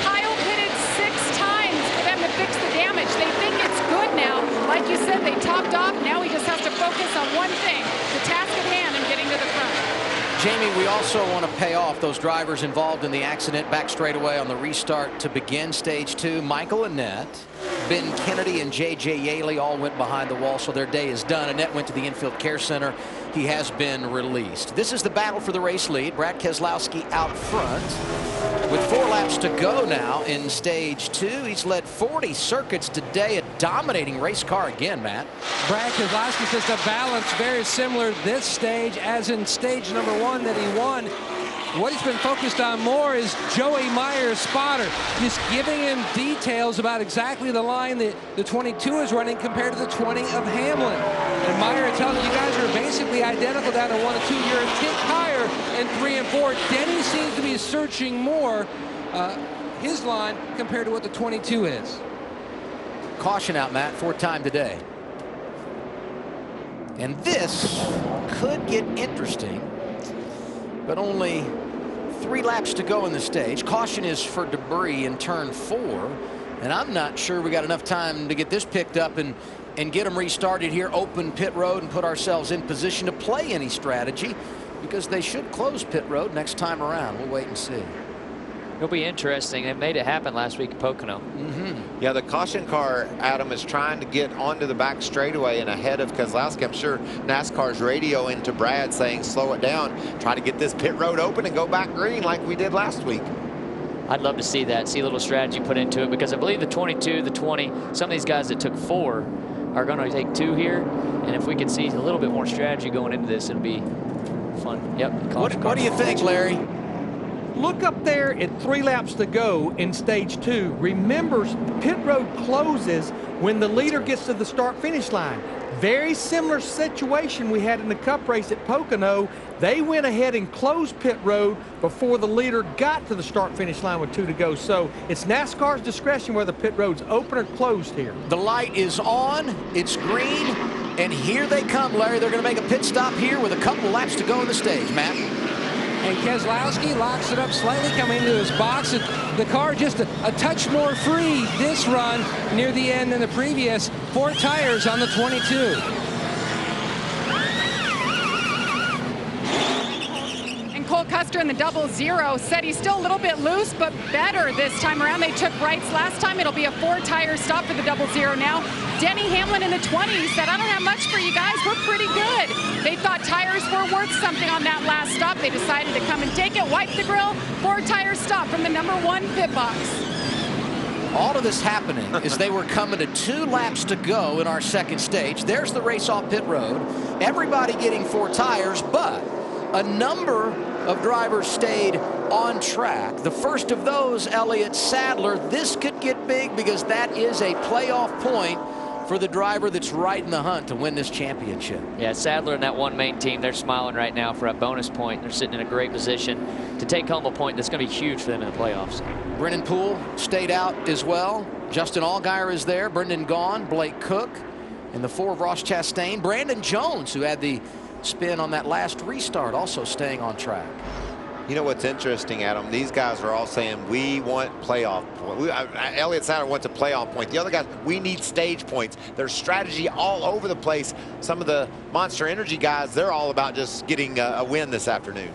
Kyle pitted 6 times for them to fix the damage. They think it's good now. Like you said, they topped off. Now he just has to focus on one thing, the task at hand and getting to the front. Jamie, we also want to pay off those drivers involved in the accident back straightaway on the restart to begin stage 2. Michael Annett, Ben Kennedy, and J.J. Yaley all went behind the wall, so their day is done. Annett went to the infield care center. He has been released. This is the battle for the race lead. Brad Keselowski out front with 4 laps to go now in stage 2. He's led 40 circuits today, a dominating race car again, Matt. Brad Keselowski says the balance very similar this stage as in stage number 1 that he won. What he's been focused on more is Joey Meyer's spotter, just giving him details about exactly the line that the 22 is running compared to the 20 of Hamlin. And Meyer tells you guys are basically identical down to 1 and 2. You're a tick higher in 3 and 4. Denny seems to be searching more his line compared to what the 22 is. Caution out, Matt, 4th time today. And this could get interesting, but only 3 laps to go in the stage. Caution is for debris in turn 4, and I'm not sure we got enough time to get this picked up and get them restarted here, open pit road, and put ourselves in position to play any strategy, because they should close pit road next time around. We'll wait and see. It'll be interesting. They made it happen last week at Pocono. Yeah, the caution car, Adam, is trying to get onto the back straightaway and ahead of Keselowski. I'm sure NASCAR's radio into Brad saying slow it down, try to get this pit road open and go back green like we did last week. I'd love to see that, see a little strategy put into it, because I believe the 22, the 20, some of these guys that took 4 are going to take 2 here, and if we could see a little bit more strategy going into this, it'll be fun. Yep. What do you think, Larry? Look up there at 3 laps to go in stage 2. Remember, pit road closes when the leader gets to the start-finish line. Very similar situation we had in the Cup race at Pocono. They went ahead and closed pit road before the leader got to the start-finish line with 2 to go. So it's NASCAR's discretion whether pit road's open or closed here. The light is on. It's green. And here they come, Larry. They're going to make a pit stop here with a couple laps to go in the stage, Matt. And Keselowski locks it up slightly coming into his box. The car just a touch more free this run near the end than the previous. 4 tires on the 22. And Cole Custer in the 00 said he's still a little bit loose, but better this time around. They took rights last time. It'll be a 4-tire stop for the 00 now. Denny Hamlin in the 20 said, I don't have much for you guys. We're pretty good. They thought tires were worth something on that last stop. They decided to come and take it, wipe the grill, 4-tire stop from the number 1 pit box. All of this happening is they were coming to 2 laps to go in our second stage. There's the race off pit road. Everybody getting 4 tires, but a number of drivers stayed on track. The first of those, Elliott Sadler. This could get big because that is a playoff point for the driver that's right in the hunt to win this championship. Yeah, Sadler and that one main team, they're smiling right now for a bonus point. They're sitting in a great position to take home a point that's going to be huge for them in the playoffs. Brennan Poole stayed out as well. Justin Allgaier is there. Brendan Gaughan, Blake Cook, and the 4 of Ross Chastain. Brandon Jones, who had the spin on that last restart, also staying on track. You know what's interesting, Adam? These guys are all saying we want playoff points. Elliott Sadler wants a playoff point. The other guys, we need stage points. There's strategy all over the place. Some of the Monster Energy guys, they're all about just getting a win this afternoon.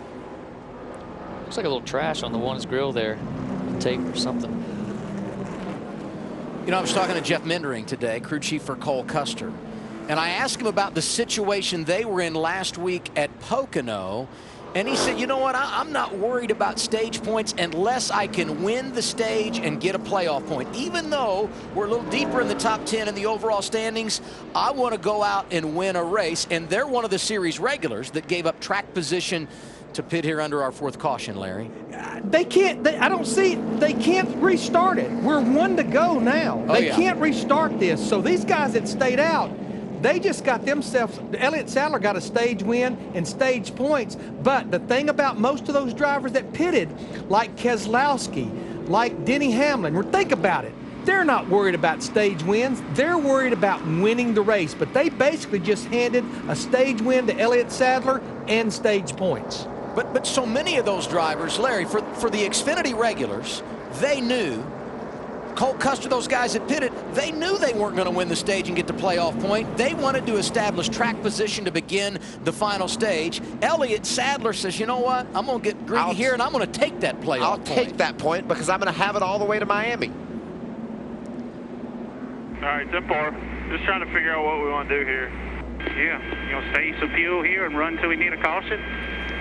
Looks like a little trash on the one's grill there. Tape or something. You know, I was talking to Jeff Mendering today, crew chief for Cole Custer, and I asked him about the situation they were in last week at Pocono. And he said, you know what, I'm not worried about stage points unless I can win the stage and get a playoff point. Even though we're a little deeper in the top 10 in the overall standings, I want to go out and win a race. And they're one of the series regulars that gave up track position to pit here under our 4th caution, Larry. They can't, I don't see, they can't restart it. We're 1 to go now. They can't restart this. So these guys that stayed out, they just got themselves, Elliott Sadler got a stage win and stage points. But the thing about most of those drivers that pitted, like Keselowski, like Denny Hamlin, think about it. They're not worried about stage wins. They're worried about winning the race. But they basically just handed a stage win to Elliott Sadler and stage points. But so many of those drivers, Larry, for the Xfinity regulars, they knew, Cole Custer, those guys that pitted, they knew they weren't going to win the stage and get the playoff point. They wanted to establish track position to begin the final stage. Elliott Sadler says, you know what, I'm going to get greedy here and I'm going to take that playoff point. I'll take that point because I'm going to have it all the way to Miami. All right, 10-4. Just trying to figure out what we want to do here. Yeah, you know, save some fuel here and run until we need a caution.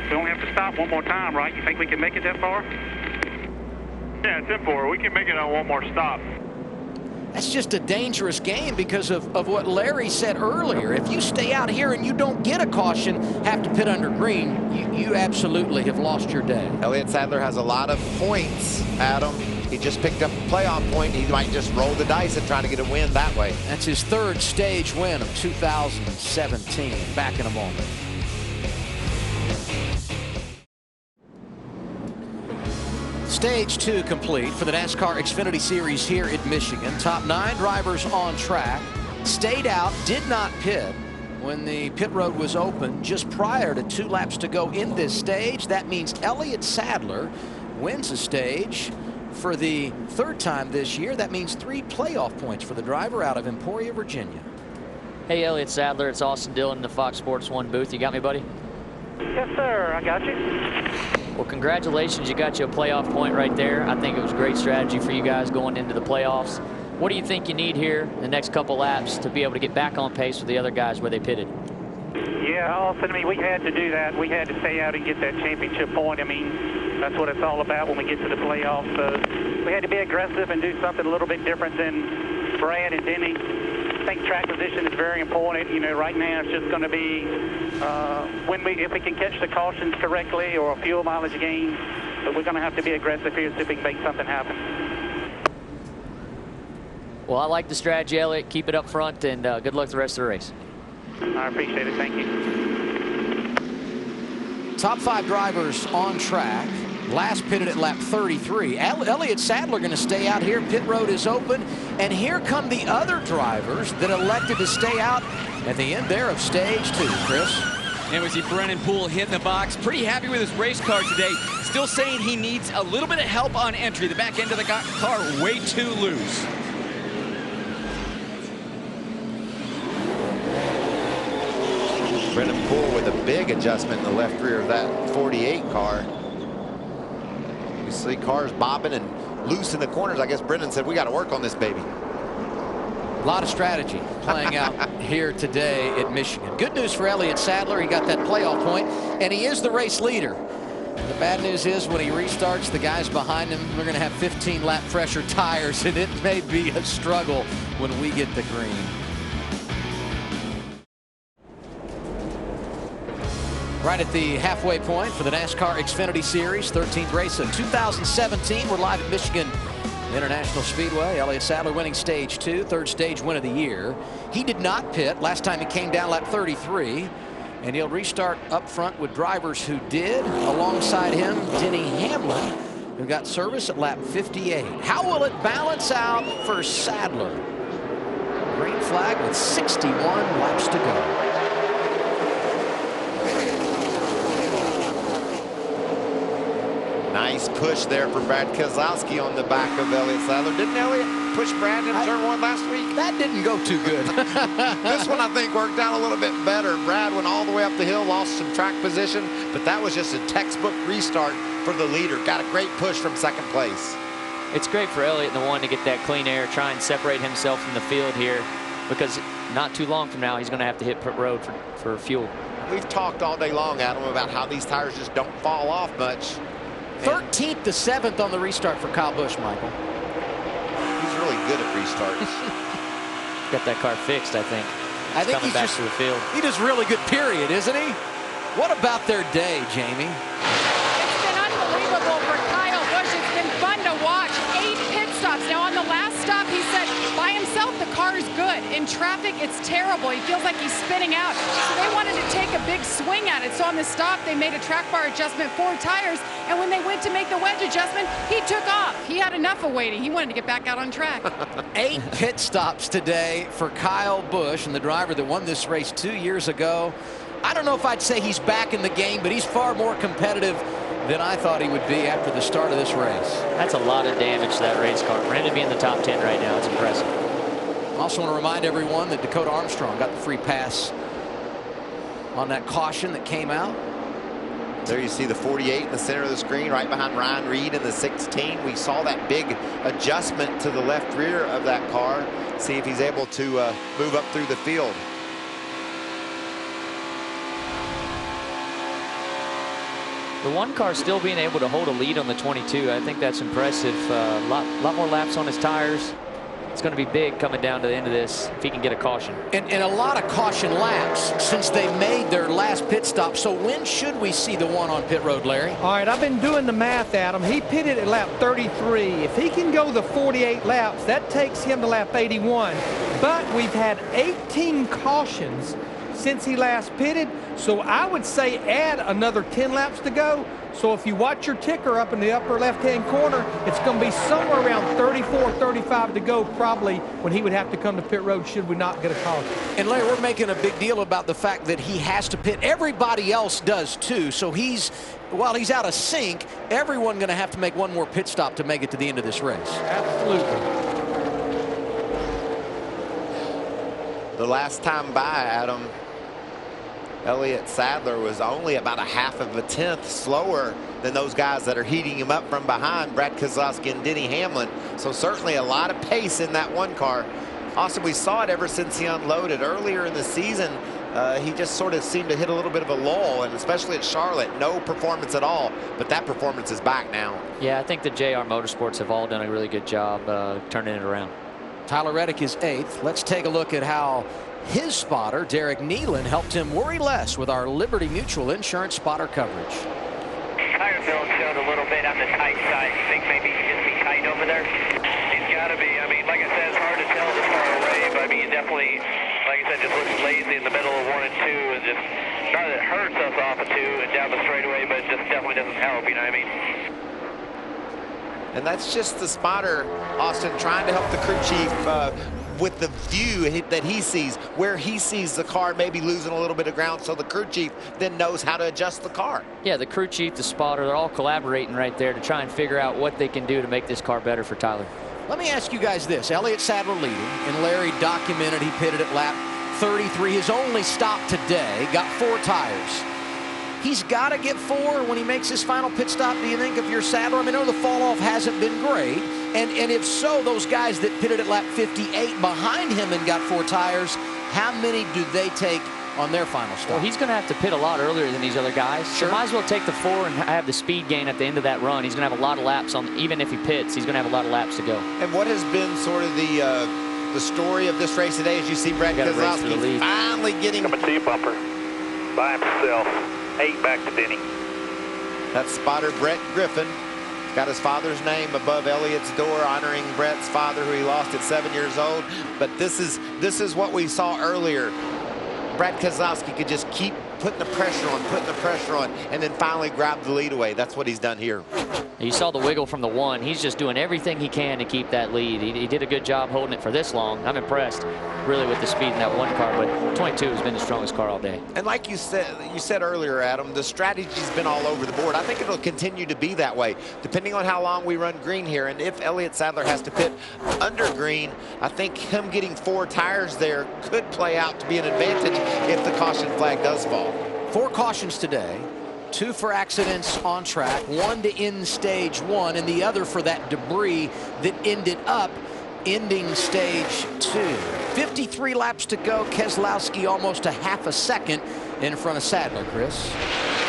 We only have to stop one more time, right? You think we can make it that far? Yeah, 10-4. We can make it on one more stop. That's just a dangerous game because of what Larry said earlier. If you stay out here and you don't get a caution, have to pit under green, you absolutely have lost your day. Elliott Sadler has a lot of points, Adam. He just picked up a playoff point. He might just roll the dice and try to get a win that way. That's his 3rd stage win of 2017. Back in a moment. Stage 2 complete for the NASCAR Xfinity Series here at Michigan. Top 9 drivers on track. Stayed out, did not pit when the pit road was open just prior to 2 laps to go in this stage. That means Elliott Sadler wins a stage for the 3rd time this year. That means 3 playoff points for the driver out of Emporia, Virginia. Hey, Elliott Sadler, it's Austin Dillon in the Fox Sports 1 booth. You got me, buddy? Yes, sir. I got you. Well, congratulations. You got you a playoff point right there. I think it was great strategy for you guys going into the playoffs. What do you think you need here the next couple laps to be able to get back on pace with the other guys where they pitted? Yeah, Austin, I mean, we had to do that. We had to stay out and get that championship point. I mean, that's what it's all about when we get to the playoffs. So we had to be aggressive and do something a little bit different than Brad and Denny. I think track position is very important. You know, right now it's just going to be if we can catch the cautions correctly or a fuel mileage gain, but we're going to have to be aggressive here so we can make something happen. Well, I like the strategy, Elliott. Keep it up front, and good luck the rest of the race. I appreciate it. Thank you. Top 5 drivers on track. Last pitted at lap 33. Elliott Sadler going to stay out here. Pit road is open. And here come the other drivers that elected to stay out at the end there of stage 2, Chris. And we see Brennan Poole hit the box. Pretty happy with his race car today. Still saying he needs a little bit of help on entry. The back end of the car way too loose. Brennan Poole with a big adjustment in the left rear of that 48 car. You see cars bobbing and loose in the corners. I guess Brennan said, we got to work on this baby. A lot of strategy playing out here today at Michigan. Good news for Elliott Sadler. He got that playoff point, and he is the race leader. The bad news is when he restarts, the guys behind him, we're going to have 15-lap pressure tires, and it may be a struggle when we get the green. Right at the halfway point for the NASCAR Xfinity Series, 13th race of 2017. We're live at Michigan International Speedway. Elliott Sadler winning stage 2, third stage win of the year. He did not pit. Last time he came down lap 33. And he'll restart up front with drivers who did. Alongside him, Denny Hamlin, who got service at lap 58. How will it balance out for Sadler? Green flag with 61 laps to go. Nice push there for Brad Keselowski on the back of Elliott Sadler. Didn't Elliott push Brad in turn 1 last week? That didn't go too good. This one, I think, worked out a little bit better. Brad went all the way up the hill, lost some track position, but that was just a textbook restart for the leader. Got a great push from second place. It's great for Elliott in the one to get that clean air, try and separate himself from the field here, because not too long from now, he's going to have to hit pit road for fuel. We've talked all day long, Adam, about how these tires just don't fall off much. 13th to 7th on the restart for Kyle Busch, Michael. He's really good at restarts. Got that car fixed, I think. I think coming back to the field. He does really good, period, isn't he? What about their day, Jamie? It's been unbelievable for Kyle Busch. It's been fun to watch. 8 pit stops. Now, on the last stop, he said by himself, the car is good. In traffic, it's terrible. He feels like he's spinning out. So they wanted to take a big swing at it. So on the stop, they made a track bar adjustment, 4 tires. And when they went to make the wedge adjustment, he took off. He had enough of waiting. He wanted to get back out on track. 8 pit stops today for Kyle Busch, and the driver that won this race 2 years ago. I don't know if I'd say he's back in the game, but he's far more competitive than I thought he would be after the start of this race. That's a lot of damage to that race car. For him to be in the top 10 right now, it's impressive. I also want to remind everyone that Dakota Armstrong got the free pass on that caution that came out. There you see the 48 in the center of the screen, right behind Ryan Reed in the 16. We saw that big adjustment to the left rear of that car. See if he's able to move up through the field. The one car still being able to hold a lead on the 22. I think that's impressive. A lot more laps on his tires. It's going to be big coming down to the end of this if he can get a caution. And a lot of caution laps since they made their last pit stop. So when should we see the one on pit road, Larry? All right, I've been doing the math, Adam. He pitted at lap 33. If he can go the 48 laps, that takes him to lap 81. But we've had 18 cautions since he last pitted. So I would say add another 10 laps to go. So if you watch your ticker up in the upper left-hand corner, it's going to be somewhere around 34, 35 to go probably when he would have to come to pit road should we not get a caution. And Larry, we're making a big deal about the fact that he has to pit. Everybody else does too. So while he's out of sync, everyone going to have to make one more pit stop to make it to the end of this race. Absolutely. The last time by, Adam, Elliott Sadler was only about a half of a tenth slower than those guys that are heating him up from behind, Brad Keselowski and Denny Hamlin. So certainly a lot of pace in that one car. Also, we saw it ever since he unloaded earlier in the season. He just sort of seemed to hit a little bit of a lull, and especially at Charlotte, no performance at all. But that performance is back now. Yeah, I think the JR Motorsports have all done a really good job turning it around. Tyler Reddick is 8th. Let's take a look at how his spotter, Derek Nealon, helped him worry less with our Liberty Mutual Insurance spotter coverage. Tire build showed a little bit on the tight side. You think maybe he should just be tight over there? He's got to be. I mean, like I said, it's hard to tell this far away, but I mean, he definitely, like I said, just looks lazy in the middle of 1 and 2, and just not that it hurts us off of 2 and down the straightaway, but it just definitely doesn't help, you know what I mean? And that's just the spotter, Austin, trying to help the crew chief with the view that he sees, where he sees the car maybe losing a little bit of ground, so the crew chief then knows how to adjust the car. Yeah, the crew chief, the spotter, they're all collaborating right there to try and figure out what they can do to make this car better for Tyler. Let me ask you guys this. Elliott Sadler leading, and Larry documented he pitted at lap 33. His only stop today, got 4 tires. He's got to get 4 when he makes his final pit stop, do you think, if you're Sadler? I mean, I know the fall off hasn't been great. And if so, those guys that pitted at lap 58 behind him and got 4 tires, how many do they take on their final stop? Well, he's going to have to pit a lot earlier than these other guys. Sure. So might as well take the 4 and have the speed gain at the end of that run. He's going to have a lot of laps on, even if he pits, he's going to have a lot of laps to go. And what has been sort of the story of this race today as you see Brad Keselowski finally getting a T bumper by himself. 8 back to Denny. That's spotter Brett Griffin. Got his father's name above Elliot's door, honoring Brett's father, who he lost at 7 years old. But this is what we saw earlier. Brad Keselowski could just keep putting the pressure on, and then finally grab the lead away. That's what he's done here. You saw the wiggle from the 1. He's just doing everything he can to keep that lead. He did a good job holding it for this long. I'm impressed, really, with the speed in that 1 car, but 22 has been the strongest car all day. And like you said earlier, Adam, the strategy's been all over the board. I think it'll continue to be that way, depending on how long we run green here. And if Elliott Sadler has to pit under green, I think him getting 4 tires there could play out to be an advantage if the caution flag does fall. 4 cautions today. 2 for accidents on track, 1 to end stage 1, and the other for that debris that ended up ending stage 2. 53 laps to go. Keselowski almost a half a second in front of Sadler, Chris.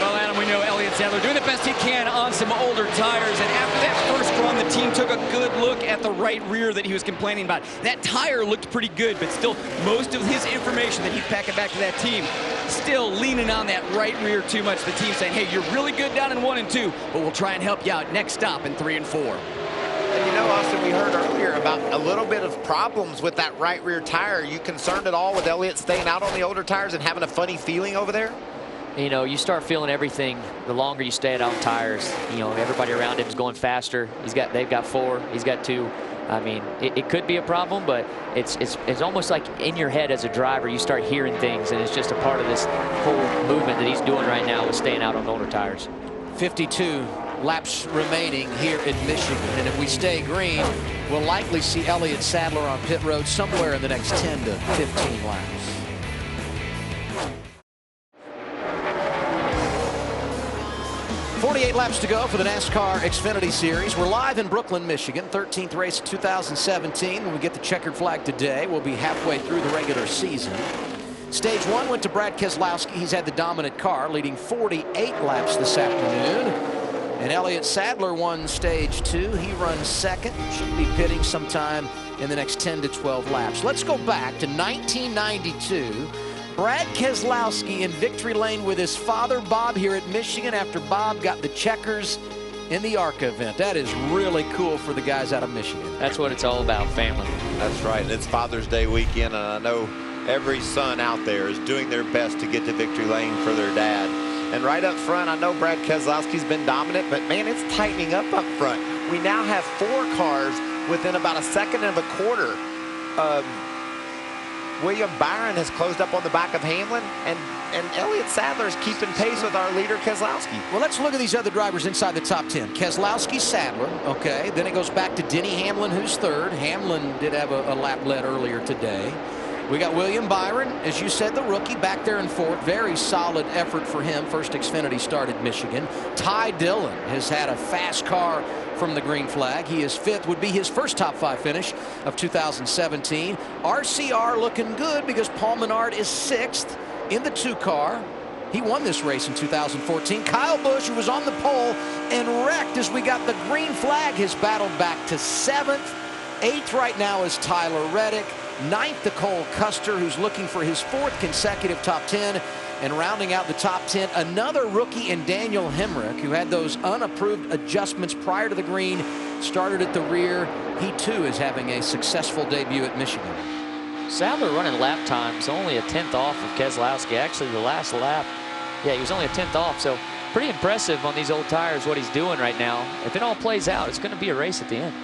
Well, Adam, we know Elliott Sadler doing the best he can on some older tires, and after that first run, the team took a good look at the right rear that he was complaining about. That tire looked pretty good, but still, most of his information that he's packing back to that team, still leaning on that right rear too much. The team saying, hey, you're really good down in 1 and 2, but we'll try and help you out next stop in 3 and 4. And you know, Austin, we heard earlier about a little bit of problems with that right rear tire. Are you concerned at all with Elliott staying out on the older tires and having a funny feeling over there? You know, you start feeling everything the longer you stay out on tires. You know, everybody around him is going faster. They've got 4, he's got 2. I mean, it could be a problem, but it's almost like in your head as a driver, you start hearing things, and it's just a part of this whole movement that he's doing right now with staying out on older tires. 52 laps remaining here in Michigan, and if we stay green, we'll likely see Elliott Sadler on pit road somewhere in the next 10 to 15 laps. .48 laps to go for the NASCAR Xfinity Series. We're live in Brooklyn, Michigan. 13th race of 2017. When we get the checkered flag today, we'll be halfway through the regular season. Stage 1 went to Brad Keselowski. He's had the dominant car, leading 48 laps this afternoon. And Elliott Sadler won stage 2. He runs second. Should be pitting sometime in the next 10 to 12 laps. Let's go back to 1992. Brad Keselowski in victory lane with his father, Bob, here at Michigan after Bob got the checkers in the ARCA event. That is really cool for the guys out of Michigan. That's what it's all about, family. That's right. And it's Father's Day weekend, and I know every son out there is doing their best to get to victory lane for their dad. And right up front, I know Brad Keselowski's been dominant, but man, it's tightening up front. We now have 4 cars within about a second and a quarter. William Byron has closed up on the back of Hamlin, and Elliott Sadler is keeping pace with our leader, Keselowski. Well, let's look at these other drivers inside the top 10. Keselowski, Sadler, okay. Then it goes back to Denny Hamlin, who's 3rd. Hamlin did have a lap led earlier today. We got William Byron, as you said, the rookie, back there in 4th. Very solid effort for him. First Xfinity start at Michigan. Ty Dillon has had a fast car from the green flag. He is 5th, would be his first top 5 finish of 2017. RCR looking good because Paul Menard is 6th in the 2 car. He won this race in 2014. Kyle Busch, who was on the pole and wrecked as we got the green flag, has battled back to 7th. 8th right now is Tyler Reddick. 9th to Cole Custer, who's looking for his 4th consecutive top 10. And rounding out the top 10, another rookie in Daniel Hemrick, who had those unapproved adjustments prior to the green, started at the rear. He too is having a successful debut at Michigan. Sadler running lap times only a 10th off of Keselowski. Actually, the last lap, yeah, he was only a 10th off. So pretty impressive on these old tires what he's doing right now. If it all plays out, it's going to be a race at the end.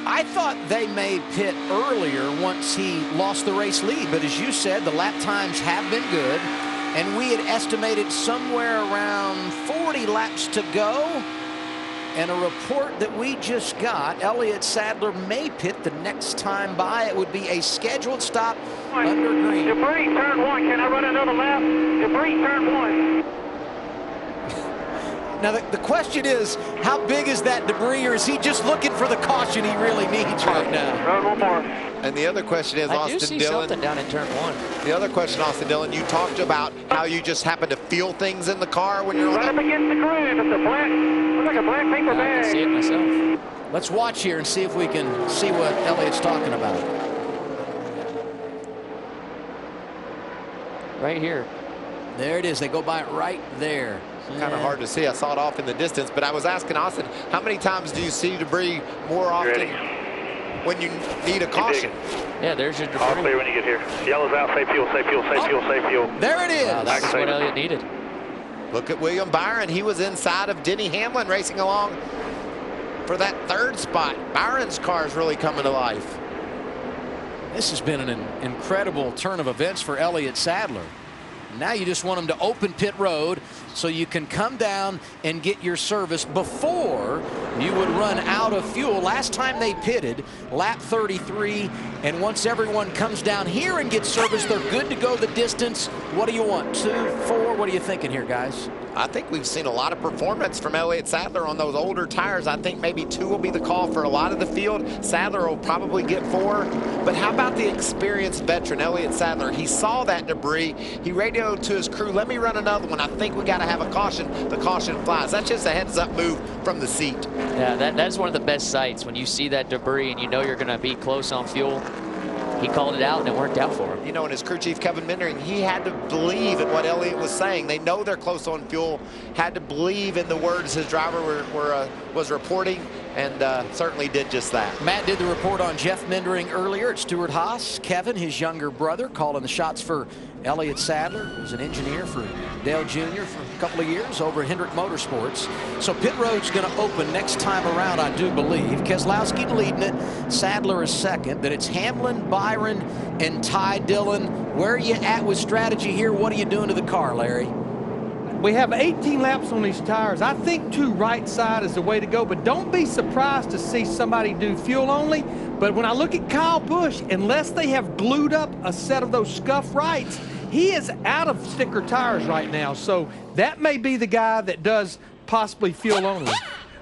I thought they may pit earlier once he lost the race lead, but as you said, the lap times have been good. And we had estimated somewhere around 40 laps to go. And a report that we just got, Elliott Sadler may pit the next time by. It would be a scheduled stop under green. Debris, turn 1. Can I run another lap? Debris, turn 1. Now, the question is, how big is that debris, or is he just looking for the caution he really needs right now? Run 1 more. And the other question is, Austin Dillon. I do see something down in turn 1. The other question, Austin Dillon, you talked about how you just happen to feel things in the car when you're right up against the groove. It's a black, looks like a black paper bag. I can see it myself. Let's watch here and see if we can see what Elliott's talking about. Right here. There it is. They go by it right there. Kind of hard to see. I saw it off in the distance, but I was asking Austin, how many times do you see debris more often when you need a caution? Yeah, there's your debris. All clear when you get here. Yellow's out. Safe fuel, safe fuel, safe fuel, safe fuel. There it is. Wow, that's what Elliott needed. Look at William Byron. He was inside of Denny Hamlin racing along for that third spot. Byron's car is really coming to life. This has been an incredible turn of events for Elliott Sadler. Now you just want him to open pit road so you can come down and get your service before you would run out of fuel. Last time they pitted, lap 33, and once everyone comes down here and gets service, they're good to go the distance. What do you want, 2, 4? What are you thinking here, guys? I think we've seen a lot of performance from Elliott Sadler on those older tires. I think maybe 2 will be the call for a lot of the field. Sadler will probably get 4. But how about the experienced veteran, Elliott Sadler? He saw that debris. He radioed to his crew, let me run another one. I think we got to have a caution. The caution flies. That's just a heads-up move from the seat. Yeah, that's one of the best sights when you see that debris and you know you're going to be close on fuel. He called it out, and it worked out for him. You know, and his crew chief, Kevin Mindering, he had to believe in what Elliott was saying. They know they're close on fuel, had to believe in the words his driver was reporting, and certainly did just that. Matt did the report on Jeff Mindering earlier at Stewart Haas. Kevin, his younger brother, calling the shots for Elliott Sadler, who's an engineer for Dale Jr. for a couple of years over at Hendrick Motorsports. So pit road's going to open next time around, I do believe. Keselowski leading it. Sadler is second. Then it's Hamlin, Byron, and Ty Dillon. Where are you at with strategy here? What are you doing to the car, Larry? We have 18 laps on these tires. I think 2 right side is the way to go, but don't be surprised to see somebody do fuel only. But when I look at Kyle Busch, unless they have glued up a set of those scuff rights, he is out of sticker tires right now. So that may be the guy that does possibly fuel only.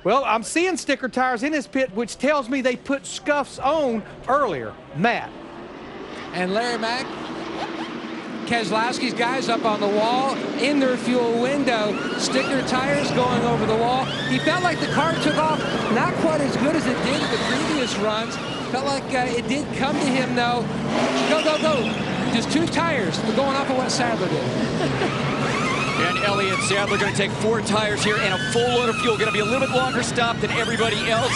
Well, I'm seeing sticker tires in his pit, which tells me they put scuffs on earlier. Matt. And Larry Mack, Keselowski's guys up on the wall in their fuel window, sticker tires going over the wall. He felt like the car took off not quite as good as it did at the previous runs. Felt like it did come to him, though. Go, go, go. Just 2 tires going off of what Sadler did. And Elliott Sadler going to take 4 tires here and a full load of fuel. Going to be a little bit longer stop than everybody else.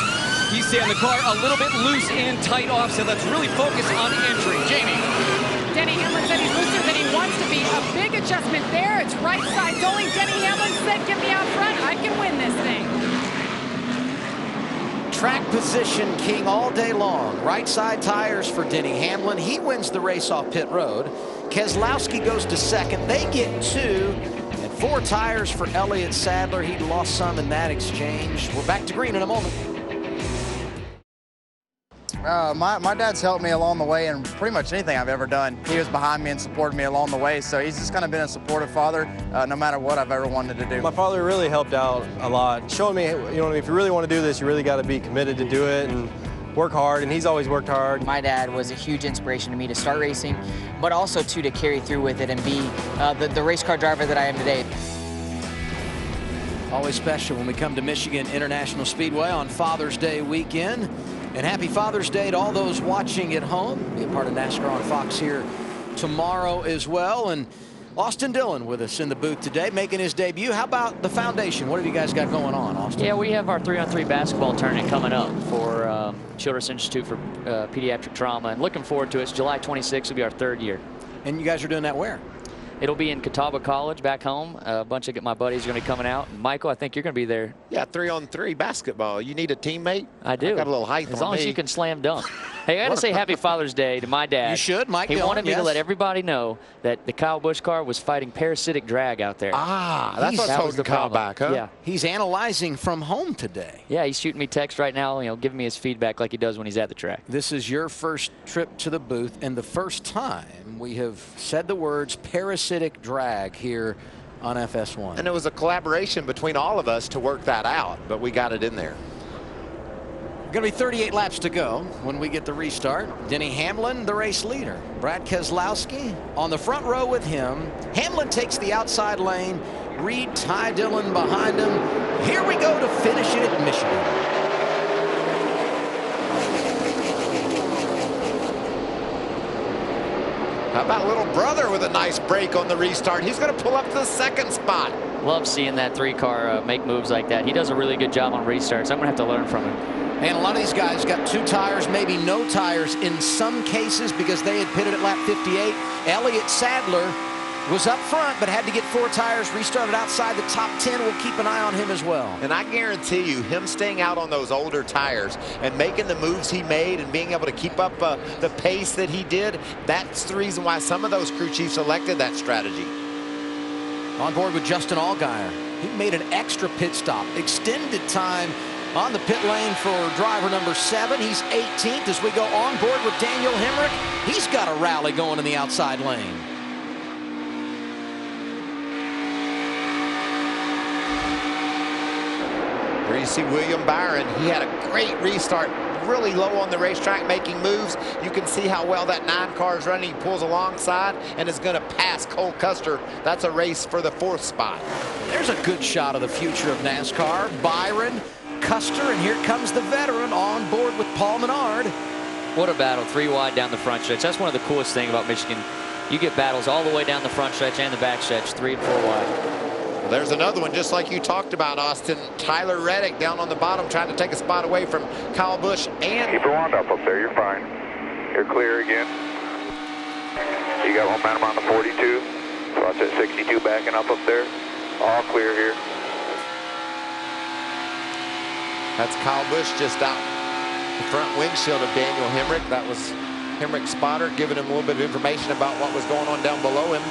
He's saying the car a little bit loose and tight off, so let's really focus on entry. Jamie. Denny Hamlin said he's looser than he wants to be. A big adjustment there. It's right side going. Denny Hamlin said, get me out front. I can win this thing. Track position king all day long. Right side tires for Denny Hamlin. He wins the race off pit road. Keselowski goes to second. They get 2. And 4 tires for Elliott Sadler. He lost some in that exchange. We're back to green in a moment. My dad's helped me along the way in pretty much anything I've ever done. He was behind me and supported me along the way, so he's just kind of been a supportive father no matter what I've ever wanted to do. My father really helped out a lot, showing me, if you really want to do this, you really got to be committed to do it and work hard, and he's always worked hard. My dad was a huge inspiration to me to start racing, but also to carry through with it and be the race car driver that I am today. Always special when we come to Michigan International Speedway on Father's Day weekend. And happy Father's Day to all those watching at home. Be a part of NASCAR on Fox here tomorrow as well. And Austin Dillon with us in the booth today, making his debut. How about the foundation? What have you guys got going on, Austin? Yeah, we have our 3-on-3 basketball tournament coming up for Children's Institute for Pediatric Trauma. And looking forward to it. It's July 26th. Will be our 3rd year. And you guys are doing that where? It'll be in Catawba College back home. A bunch of my buddies are going to be coming out. Michael, I think you're going to be there. Yeah, 3-on-3 basketball. You need a teammate? I do. I got a little height as long as you can slam dunk. Hey, I got to say happy Father's Day to my dad. You should, Mike. He wanted me to let everybody know that the Kyle Busch car was fighting parasitic drag out there. Ah, that's what's holding Kyle back, huh? Yeah. He's analyzing from home today. Yeah, he's shooting me text right now, giving me his feedback like he does when he's at the track. This is your first trip to the booth and the first time we have said the words parasitic drag here on FS1. And it was a collaboration between all of us to work that out, but we got it in there. Going to be 38 laps to go when we get the restart. Denny Hamlin, the race leader. Brad Keselowski on the front row with him. Hamlin takes the outside lane. Reed, Ty Dillon behind him. Here we go to finish it at Michigan. How about little brother with a nice break on the restart? He's going to pull up to the second spot. Love seeing that 3-car make moves like that. He does a really good job on restarts. I'm going to have to learn from him. And a lot of these guys got 2 tires, maybe no tires in some cases because they had pitted at lap 58. Elliott Sadler was up front but had to get 4 tires, restarted outside the top 10. We'll keep an eye on him as well. And I guarantee you, him staying out on those older tires and making the moves he made and being able to keep up the pace that he did, that's the reason why some of those crew chiefs elected that strategy. On board with Justin Allgaier. He made an extra pit stop, extended time on the pit lane for driver number 7. He's 18th as we go on board with Daniel Hemrick. He's got a rally going in the outside lane. Where you see William Byron, he had a great restart, really low on the racetrack, making moves. You can see how well that 9 car is running. He pulls alongside and is going to pass Cole Custer. That's a race for the 4th spot. There's a good shot of the future of NASCAR. Byron, Custer, and here comes the veteran on board with Paul Menard. What a battle, 3 wide down the front stretch. That's one of the coolest things about Michigan. You get battles all the way down the front stretch and the back stretch, 3 and 4 wide. There's another one just like you talked about, Austin. Tyler Reddick down on the bottom trying to take a spot away from Kyle Busch. And keep your wand up there. You're fine. You're clear again. You got momentum on the 42. So that's at 62 backing up there. All clear here. That's Kyle Busch just out the front windshield of Daniel Hemrick. That was Hemrick's spotter giving him a little bit of information about what was going on down below him.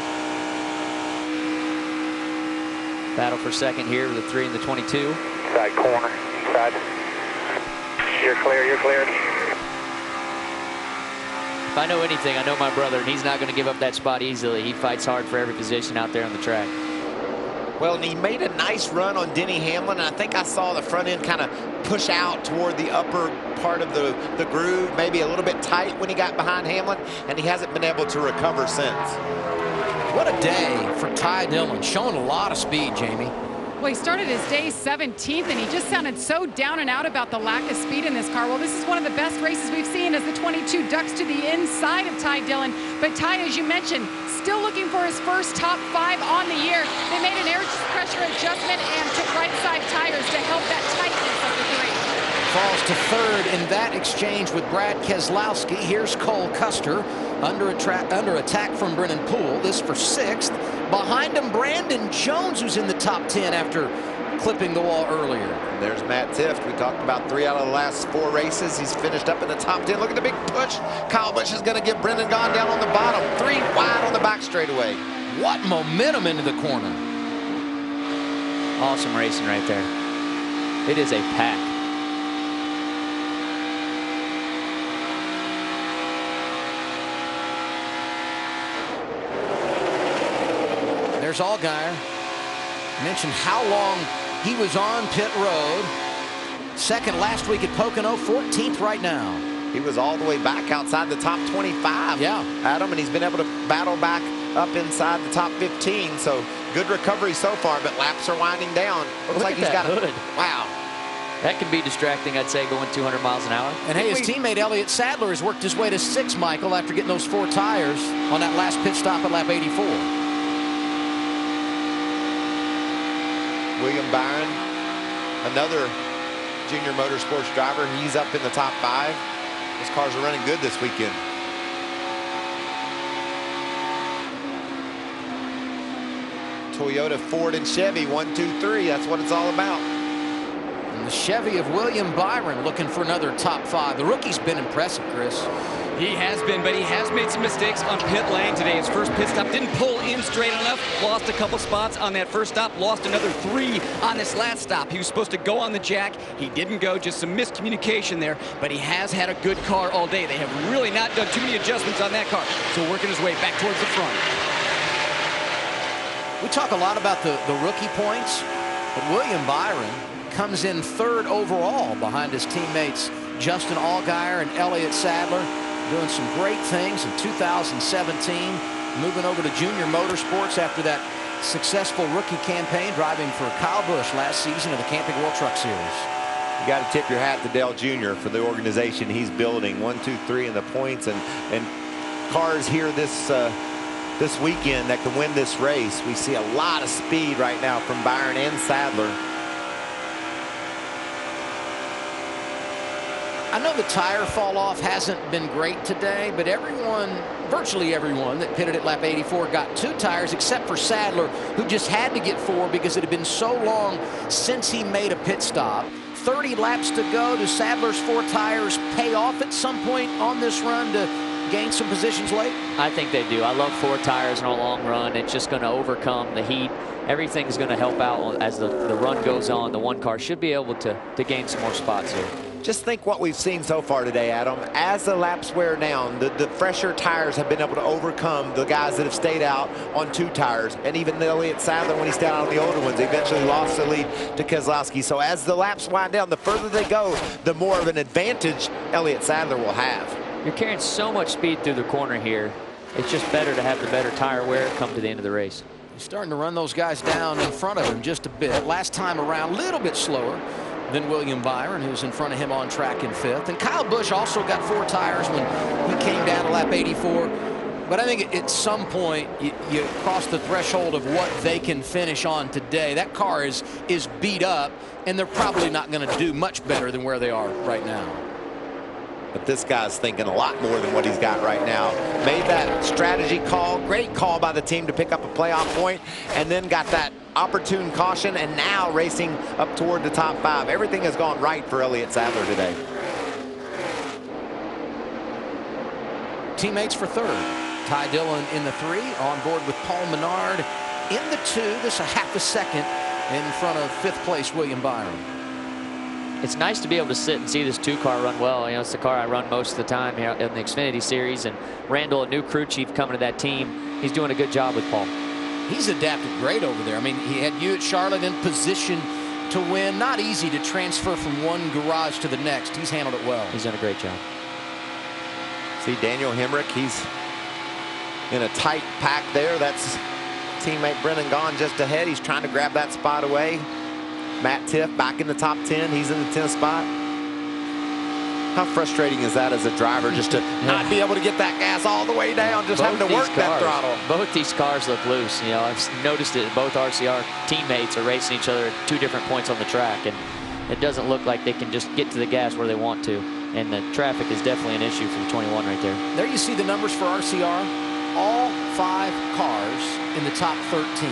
Battle for second here with the 3 and the 22. Side corner, side. You're clear, you're cleared. If I know anything, I know my brother, and he's not going to give up that spot easily. He fights hard for every position out there on the track. Well, and he made a nice run on Denny Hamlin, and I think I saw the front end kind of push out toward the upper part of the groove, maybe a little bit tight when he got behind Hamlin, and he hasn't been able to recover since. What a day for Ty Dillon, showing a lot of speed, Jamie. Well, he started his day 17th, and he just sounded so down and out about the lack of speed in this car. Well, this is one of the best races we've seen as the 22 ducks to the inside of Ty Dillon. But Ty, as you mentioned, still looking for his first top 5 on the year. They made an air pressure adjustment and took right side tires to help that tightness of the 3. Falls to 3rd in that exchange with Brad Keselowski. Here's Cole Custer under attack from Brennan Poole. This for 6th. Behind him, Brandon Jones, who's in the top 10 after clipping the wall earlier. And there's Matt Tifft. We talked about 3 out of the last 4 races. He's finished up in the top 10. Look at the big push. Kyle Busch is going to get Brendan Gaughan down on the bottom. 3 wide on the back straightaway. What momentum into the corner. Awesome racing right there. It is a pack. There's Allgaier. Mentioned how long he was on pit road. 2nd last week at Pocono, 14th right now. He was all the way back outside the top 25. Yeah. Adam, and he's been able to battle back up inside the top 15. So good recovery so far, but laps are winding down. Looks like he's got a hood. Wow. That can be distracting, I'd say, going 200 miles an hour. And hey, his teammate Elliott Sadler has worked his way to 6, Michael, after getting those 4 tires on that last pit stop at lap 84. William Byron, another junior motorsports driver. He's up in the top 5. Those cars are running good this weekend. Toyota, Ford, and Chevy, 1, 2, 3. That's what it's all about. And the Chevy of William Byron looking for another top 5. The rookie's been impressive, Chris. He has been, but he has made some mistakes on pit lane today. His first pit stop didn't pull in straight enough. Lost a couple spots on that first stop. Lost another 3 on this last stop. He was supposed to go on the jack. He didn't go. Just some miscommunication there. But he has had a good car all day. They have really not done too many adjustments on that car. So working his way back towards the front. We talk a lot about the rookie points, but William Byron comes in 3rd overall behind his teammates Justin Allgaier and Elliott Sadler. Doing some great things in 2017, moving over to junior motorsports after that successful rookie campaign, driving for Kyle Busch last season of the Camping World Truck Series. You got to tip your hat to Dale Jr. for the organization he's building. 1, 2, 3 in the points, and cars here this weekend that can win this race. We see a lot of speed right now from Byron and Sadler. I know the tire fall off hasn't been great today, but virtually everyone that pitted at lap 84 got 2 tires except for Sadler, who just had to get 4 because it had been so long since he made a pit stop. 30 laps to go. Do Sadler's 4 tires pay off at some point on this run to gain some positions late? I think they do. I love 4 tires in a long run. It's just going to overcome the heat. Everything's going to help out as the run goes on. The 1 car should be able to gain some more spots here. Just think what we've seen so far today, Adam. As the laps wear down, the fresher tires have been able to overcome the guys that have stayed out on 2 tires. And even Elliott Sadler, when he stayed out on the older ones, eventually lost the lead to Keselowski. So as the laps wind down, the further they go, the more of an advantage Elliott Sadler will have. You're carrying so much speed through the corner here. It's just better to have the better tire wear come to the end of the race. He's starting to run those guys down in front of him just a bit. Last time around, a little bit slower than William Byron, who's in front of him on track in 5th. And Kyle Busch also got 4 tires when he came down to lap 84. But I think at some point you cross the threshold of what they can finish on today. That car is beat up, and they're probably not going to do much better than where they are right now. But this guy's thinking a lot more than what he's got right now. Made that strategy call, great call by the team to pick up a playoff point, and then got that opportune caution, and now racing up toward the top 5. Everything has gone right for Elliott Sadler today. Teammates for 3rd. Ty Dillon in the 3, on board with Paul Menard in the 2. This a half a second in front of 5th place William Byron. It's nice to be able to sit and see this 2-car run well. You know, it's the car I run most of the time here in the Xfinity series. And Randall, a new crew chief coming to that team, he's doing a good job with Paul. He's adapted great over there. I mean, he had you at Charlotte in position to win. Not easy to transfer from one garage to the next. He's handled it well. He's done a great job. See Daniel Hemrick, he's in a tight pack there. That's teammate Brennan Gaughan just ahead. He's trying to grab that spot away. Matt Tiff back in the top 10. He's in the 10th spot. How frustrating is that as a driver, just to not be able to get that gas all the way down, just having to work that throttle? Both these cars look loose. You know, I've noticed it. Both RCR teammates are racing each other at 2 different points on the track, and it doesn't look like they can just get to the gas where they want to. And the traffic is definitely an issue for the 21 right there. There you see the numbers for RCR. All 5 cars in the top 13.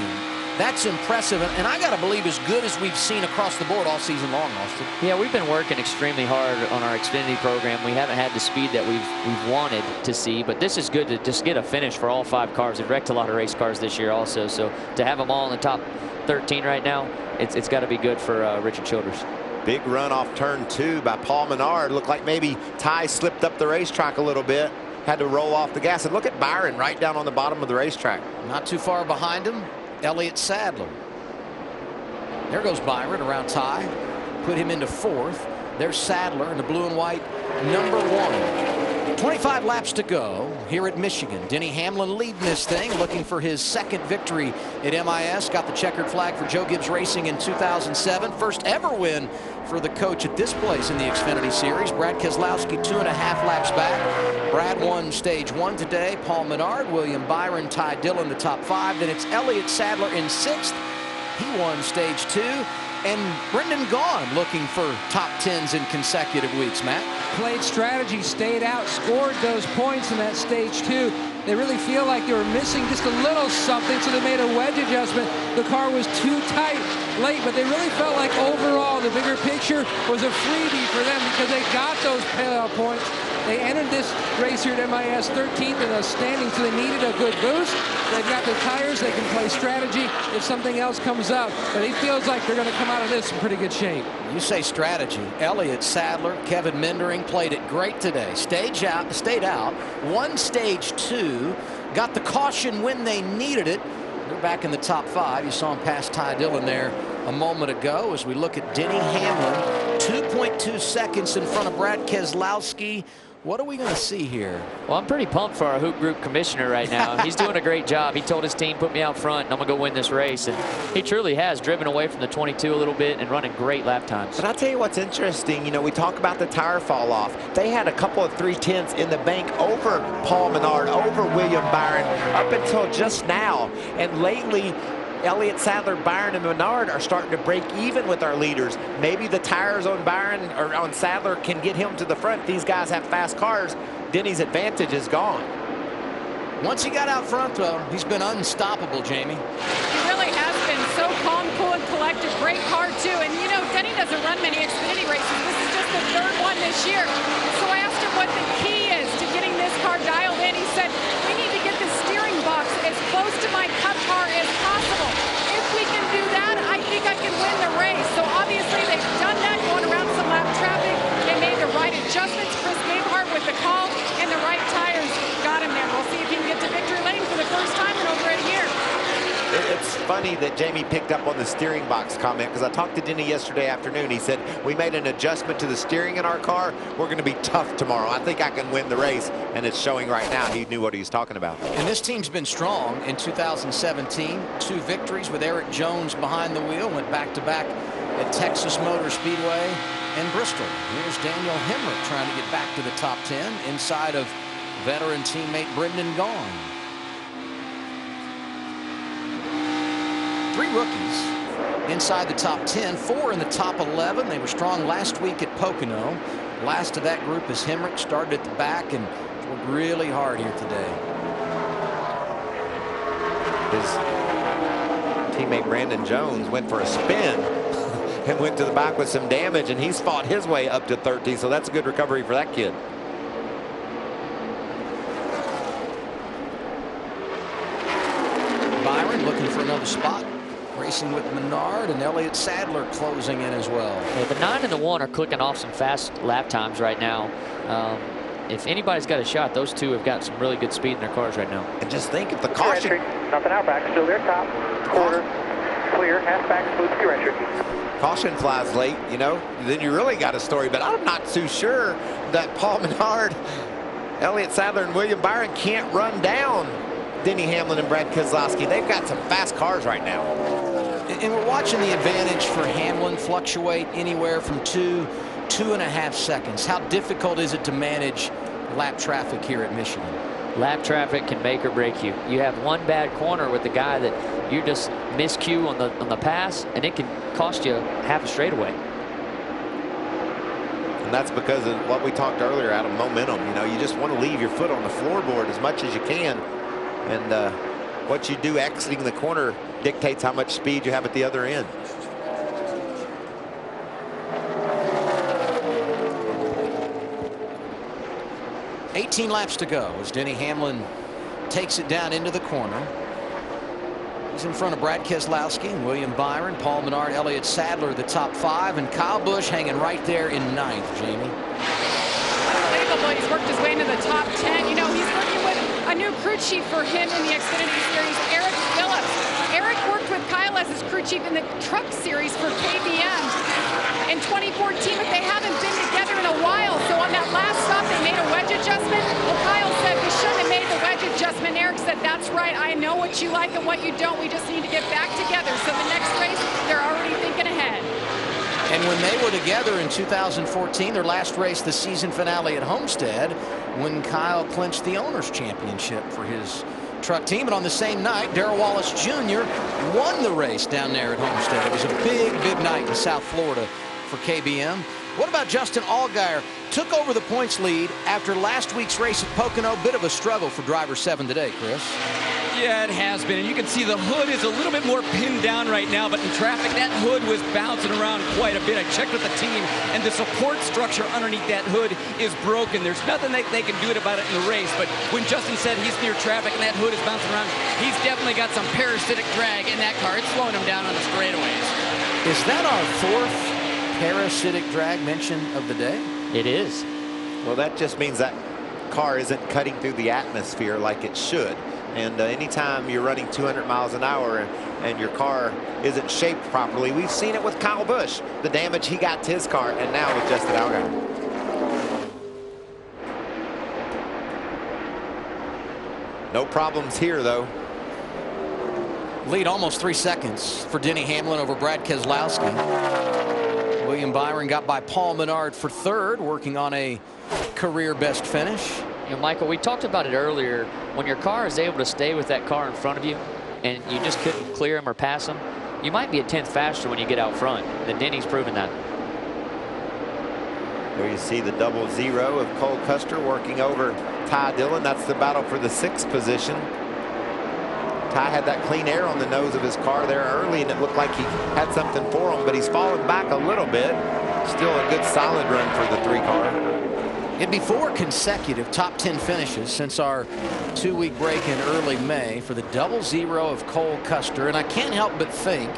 That's impressive, and I got to believe as good as we've seen across the board all season long, Austin. Yeah, we've been working extremely hard on our Xfinity program. We haven't had the speed that we've wanted to see, but this is good to just get a finish for all 5 cars. We've wrecked a lot of race cars this year also, so to have them all in the top 13 right now, it's got to be good for Richard Childress. Big run off turn 2 by Paul Menard. Looked like maybe Ty slipped up the racetrack a little bit. Had to roll off the gas. And look at Byron right down on the bottom of the racetrack. Not too far behind him, Elliott Sadler. There goes Byron around Ty. Put him into 4th. There's Sadler in the blue and white, number 1. 25 laps to go here at Michigan. Denny Hamlin leading this thing, looking for his 2nd victory at MIS. Got the checkered flag for Joe Gibbs Racing in 2007. First ever win for the coach at this place in the Xfinity Series. Brad Keselowski 2.5 laps back. Brad won stage 1 today. Paul Menard, William Byron, Ty Dillon the top 5. Then it's Elliott Sadler in 6th. He won stage 2. And Brendan Gaughan looking for top 10s in consecutive weeks, Matt. Played strategy, stayed out, scored those points in that stage 2. They really feel like they were missing just a little something, so they made a wedge adjustment. The car was too tight late, but they really felt like overall the bigger picture was a freebie for them because they got those playoff points. They entered this race here at MIS 13th in the standings, so they needed a good boost. They've got the tires. They can play strategy if something else comes up. But it feels like they're going to come out of this in pretty good shape. You say strategy. Elliott Sadler, Kevin Mindering played it great today. Stayed out, won stage 2, got the caution when they needed it. They're back in the top 5. You saw him pass Ty Dillon there a moment ago. As we look at Denny Hamlin, 2.2 seconds in front of Brad Keselowski. What are we going to see here? Well, I'm pretty pumped for our hoop group commissioner right now. He's doing a great job. He told his team, put me out front, and I'm going to go win this race. And he truly has driven away from the 22 a little bit and running great lap times. But I'll tell you what's interesting. You know, we talk about the tire fall off. They had a couple of 310s in the bank over Paul Menard, over William Byron, up until just now. And lately, Elliott Sadler, Byron, and Menard are starting to break even with our leaders. Maybe the tires on Byron or on Sadler can get him to the front. These guys have fast cars. Denny's advantage is gone. Once he got out front, though, he's been unstoppable, Jamie. He really has been so calm, cool, and collected. Great car, too. And, you know, Denny doesn't run many Xfinity races. This is just the third one this year. So I asked him what the key is to getting this car dialed in. He said, we need to get the steering box as close to my Cup car as possible. If we can do that, I think I can win the race. So obviously they've done that, going around some lap traffic. They made the right adjustments. Chris Gabehart with the call and the right tires got him there. We'll see if he can get to victory lane for the first time in over a year. It's funny that Jamie picked up on the steering box comment, because I talked to Denny yesterday afternoon. He said, we made an adjustment to the steering in our car. We're going to be tough tomorrow. I think I can win the race, and it's showing right now. He knew what he was talking about. And this team's been strong in 2017. 2 victories with Eric Jones behind the wheel. Went back-to-back at Texas Motor Speedway and Bristol. Here's Daniel Hemrick trying to get back to the top 10 inside of veteran teammate Brendan Gaughan. 3 rookies inside the top 10, 4 in the top 11. They were strong last week at Pocono. Last of that group is Hemrick, started at the back and worked really hard here today. His teammate Brandon Jones went for a spin and went to the back with some damage, and he's fought his way up to 30, so that's a good recovery for that kid. Byron looking for another spot. Racing with Menard, and Elliott Sadler closing in as well. Yeah, the 9 and the 1 are clicking off some fast lap times right now. If anybody's got a shot, those 2 have got some really good speed in their cars right now. And just think, if the caution... Nothing out back, still there, top, quarter, clear, half back, smooth your entry. Caution flies late, you know, then you really got a story. But I'm not too sure that Paul Menard, Elliott Sadler, and William Byron can't run down Denny Hamlin and Brad Keselowski. They've got some fast cars right now. And we're watching the advantage for Hamlin fluctuate anywhere from 2.5 seconds. How difficult is it to manage lap traffic here at Michigan? Lap traffic can make or break you. You have one bad corner with the guy that you just miscue on the pass, and it can cost you half a straightaway. And that's because of what we talked earlier, Adam, momentum. You know, you just want to leave your foot on the floorboard as much as you can. And what you do exiting the corner dictates how much speed you have at the other end. $18 laps to go as Denny Hamlin takes it down into the corner. He's in front of Brad Keselowski and William Byron, Paul Menard, Elliott Sadler, the top 5, and Kyle Busch hanging right there in 9th, Jamie. Unbelievable. He's worked his way into the top 10. You know, he's working with a new crew chief for him in the Xfinity Series, Eric Phillips. Eric worked with Kyle as his crew chief in the Truck Series for KBM in 2014, but they haven't been together in a while. So on that last stop, they made a wedge adjustment. Well, Kyle said we shouldn't have made the wedge adjustment. Eric said, that's right. I know what you like and what you don't. We just need to get back together. So the next race, they're already thinking ahead. And when they were together in 2014, their last race, the season finale at Homestead, when Kyle clinched the Owners' Championship for his truck team. And on the same night, Darrell Wallace Jr. won the race down there at Homestead. It was a big, big night in South Florida for KBM. What about Justin Allgaier? Took over the points lead after last week's race at Pocono. Bit of a struggle for driver 7 today, Chris. Yeah, it has been. And you can see the hood is a little bit more pinned down right now, but in traffic, that hood was bouncing around quite a bit. I checked with the team, and the support structure underneath that hood is broken. There's nothing they can do about it in the race, but when Justin said he's near traffic and that hood is bouncing around, he's definitely got some parasitic drag in that car. It's slowing him down on the straightaways. Is that our 4th parasitic drag mention of the day? It is. Well, that just means that car isn't cutting through the atmosphere like it should. And anytime you're running 200 miles an hour and your car isn't shaped properly, we've seen it with Kyle Busch, the damage he got to his car, and now with Justin Allgaier. No problems here, though. Lead almost 3 seconds for Denny Hamlin over Brad Keselowski. William Byron got by Paul Menard for third, working on a career best finish. You know, Michael, we talked about it earlier. When your car is able to stay with that car in front of you and you just couldn't clear him or pass him, you might be a tenth faster when you get out front. And Denny's proven that. There you see the 0-0 of Cole Custer working over Ty Dillon. That's the battle for the 6th position. Ty had that clean air on the nose of his car there early, and it looked like he had something for him, but he's fallen back a little bit. Still a good solid run for the 3-car. It'd be 4 consecutive top 10 finishes since our 2-week break in early May for the 0-0 of Cole Custer, and I can't help but think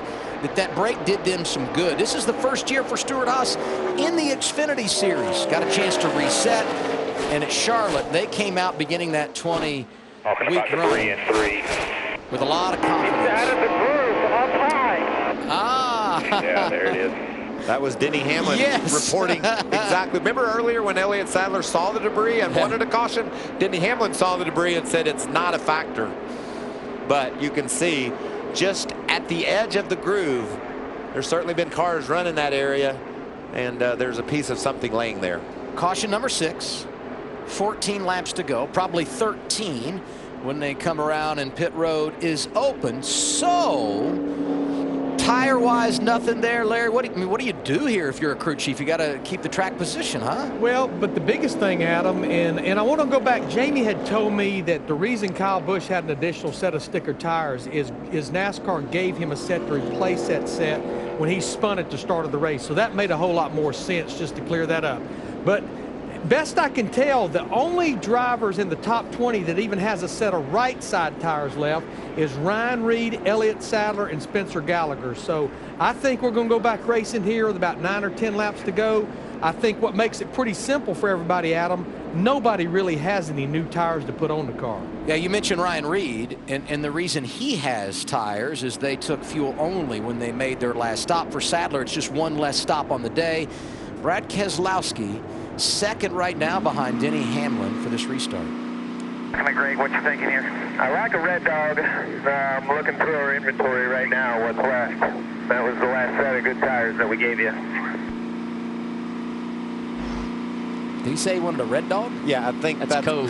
that break did them some good. This is the first year for Stewart-Haas in the Xfinity Series. Got a chance to reset, and at Charlotte, they came out beginning that 20-week run with a lot of confidence. Out of the groove, up high. Ah. Yeah, there it is. That was Denny Hamlin reporting exactly. Remember earlier when Elliott Sadler saw the debris and wanted a caution? Denny Hamlin saw the debris and said it's not a factor. But you can see just at the edge of the groove, there's certainly been cars running that area, and there's a piece of something laying there. Caution number 6, 14 laps to go, probably 13 when they come around and pit road is open. So tire wise, nothing there. Larry, what do you do here if you're a crew chief? You got to keep the track position, huh? Well, but the biggest thing, Adam, and I want to go back, Jamie had told me that the reason Kyle Busch had an additional set of sticker tires is NASCAR gave him a set to replace that set when he spun at the start of the race. So that made a whole lot more sense just to clear that up. But best I can tell, the only drivers in the top 20 that even has a set of right side tires left is Ryan Reed, Elliott Sadler, and Spencer Gallagher. So I think we're going to go back racing here with about 9 or 10 laps to go. I think what makes it pretty simple for everybody, Adam, nobody really has any new tires to put on the car. Yeah, you mentioned Ryan Reed, and the reason he has tires is they took fuel only when they made their last stop. For Sadler, it's just one less stop on the day. Brad Keselowski, second right now behind Denny Hamlin for this restart. Greg, what you thinking here? I like a Red Dog. I'm looking through our inventory right now, what's left. That was the last set of good tires that we gave you. Did he say he wanted a Red Dog? Yeah, I think that's code.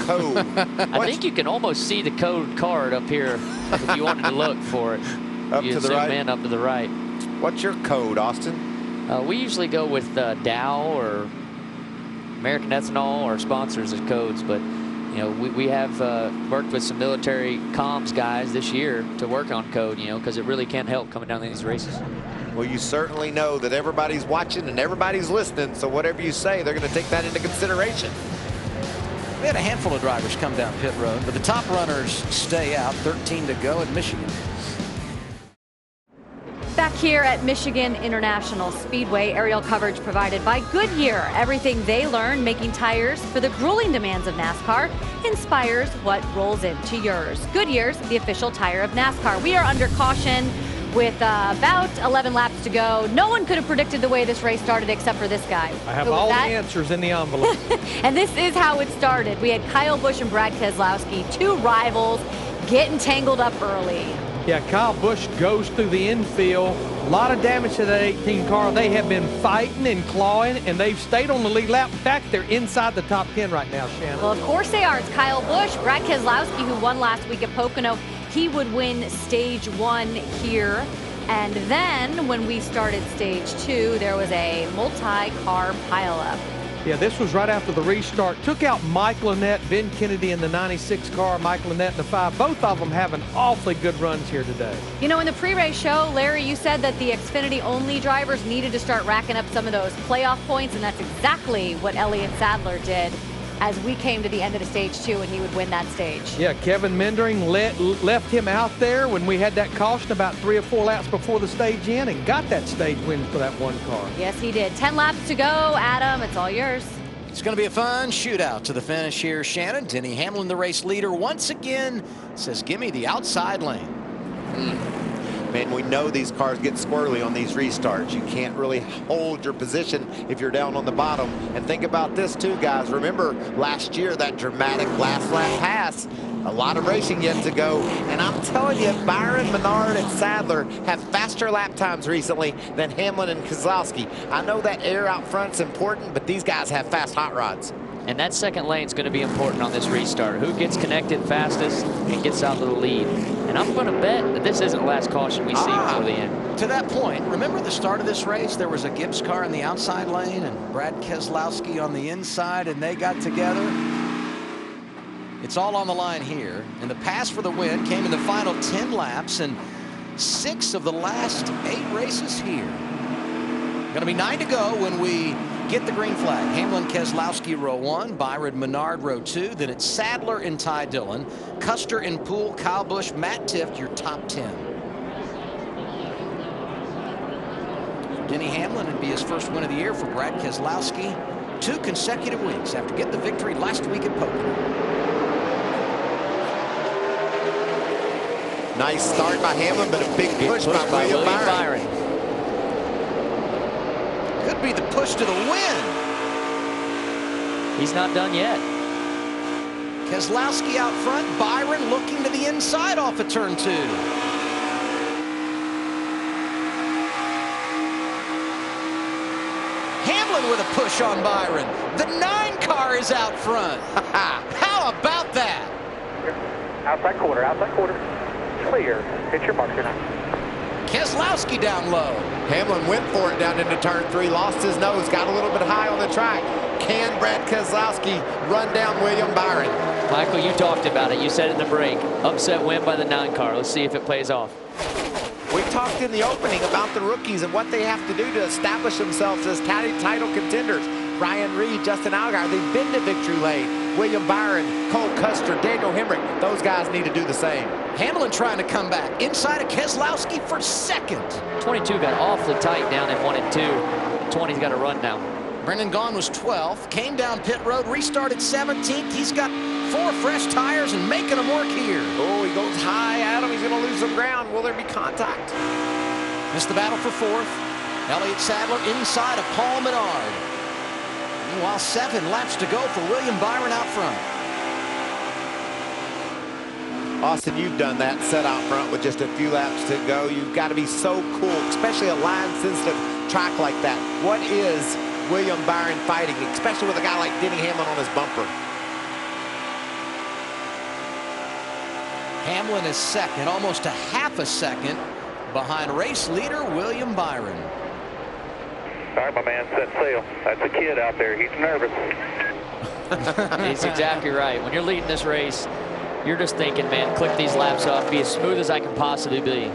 I think you can almost see the code card up here if you wanted to look for it. Up to the right? In up to the right. What's your code, Austin? We usually go with Dow or American Ethanol or sponsors as codes, but you know we have worked with some military comms guys this year to work on code, you know, because it really can help coming down these races. Well, you certainly know that everybody's watching and everybody's listening, so whatever you say, they're going to take that into consideration. We had a handful of drivers come down pit road, but the top runners stay out. 13 to go at Michigan. Back here at Michigan International Speedway, aerial coverage provided by Goodyear. Everything they learn making tires for the grueling demands of NASCAR inspires what rolls into yours. Goodyear's the official tire of NASCAR. We are under caution with about 11 laps to go. No one could have predicted the way this race started except for this guy. I have all the answers in the envelope. And this is how it started. We had Kyle Busch and Brad Keselowski, two rivals, getting tangled up early. Yeah, Kyle Busch goes through the infield. A lot of damage to that 18 car. They have been fighting and clawing, and they've stayed on the lead lap. In fact, they're inside the top 10 right now, Shannon. Well, of course they are. It's Kyle Busch. Brad Keselowski, who won last week at Pocono, he would win stage 1 here. And then when we started stage 2, there was a multi-car pileup. Yeah, this was right after the restart. Took out Mike Lynette, Ben Kennedy in the 96 car, Mike Lynette in the 5. Both of them having awfully good runs here today. You know, in the pre-race show, Larry, you said that the Xfinity-only drivers needed to start racking up some of those playoff points, and that's exactly what Elliott Sadler did as we came to the end of the stage 2 and he would win that stage. Yeah, Kevin Mendering left him out there when we had that caution about 3 or 4 laps before the stage in and got that stage win for that one car. Yes, he did. 10 laps to go. Adam, it's all yours. It's going to be a fun shootout to the finish here, Shannon. Denny Hamlin, the race leader, once again says, give me the outside lane. Man, we know these cars get squirrely on these restarts. You can't really hold your position if you're down on the bottom. And think about this too, guys. Remember last year, that dramatic last lap pass. A lot of racing yet to go. And I'm telling you, Byron, Menard, and Sadler have faster lap times recently than Hamlin and Keselowski. I know that air out front's important, but these guys have fast hot rods. And that second lane is going to be important on this restart. Who gets connected fastest and gets out of the lead? And I'm going to bet that this isn't the last caution we see before the end. To that point, remember the start of this race? There was a Gibbs car in the outside lane and Brad Keselowski on the inside, and they got together. It's all on the line here. And the pass for the win came in the final 10 laps and 6 of the last 8 races here. Going to be 9 to go when we get the green flag. Hamlin, Keselowski, row 1. Byron, Menard, row 2. Then it's Sadler and Ty Dillon. Custer and Poole, Kyle Busch, Matt Tifft, your top 10. Denny Hamlin would be his first win of the year for Brad Keselowski. 2 consecutive weeks after getting the victory last week at Pocono. Nice start by Hamlin, but a big push by William Byron. Could be the push to the win. He's not done yet. Keselowski out front. Byron looking to the inside off of turn 2. Hamlin with a push on Byron. The 9 car is out front. How about that? Outside quarter, outside quarter. Clear. Hit your marker now. Keselowski down low. Hamlin went for it down into turn 3, lost his nose, got a little bit high on the track. Can Brad Keselowski run down William Byron? Michael, you talked about it. You said it in the break. Upset win by the 9 car. Let's see if it plays off. We talked in the opening about the rookies and what they have to do to establish themselves as title contenders. Ryan Reed, Justin Allgaier, they've been to victory lane. William Byron, Cole Custer, Daniel Hemrick, those guys need to do the same. Hamlin trying to come back inside of Keselowski for second. 22 got awfully tight down in 1 and 2. 20's got to run now. Brendan Gaughan was 12th, came down pit road, restarted 17th. He's got 4 fresh tires and making them work here. Oh, he goes high at him. He's going to lose some ground. Will there be contact? Missed the battle for 4th. Elliott Sadler inside of Paul Menard. Meanwhile, 7 laps to go for William Byron out front. Austin, you've done that, set out front with just a few laps to go. You've got to be so cool, especially a line-sensitive track like that. What is William Byron fighting, especially with a guy like Denny Hamlin on his bumper? Hamlin is second, almost a half a second behind race leader William Byron. All right, my man, set sail. That's a kid out there. He's nervous. He's exactly right. When you're leading this race, you're just thinking, man, click these laps off, be as smooth as I can possibly be.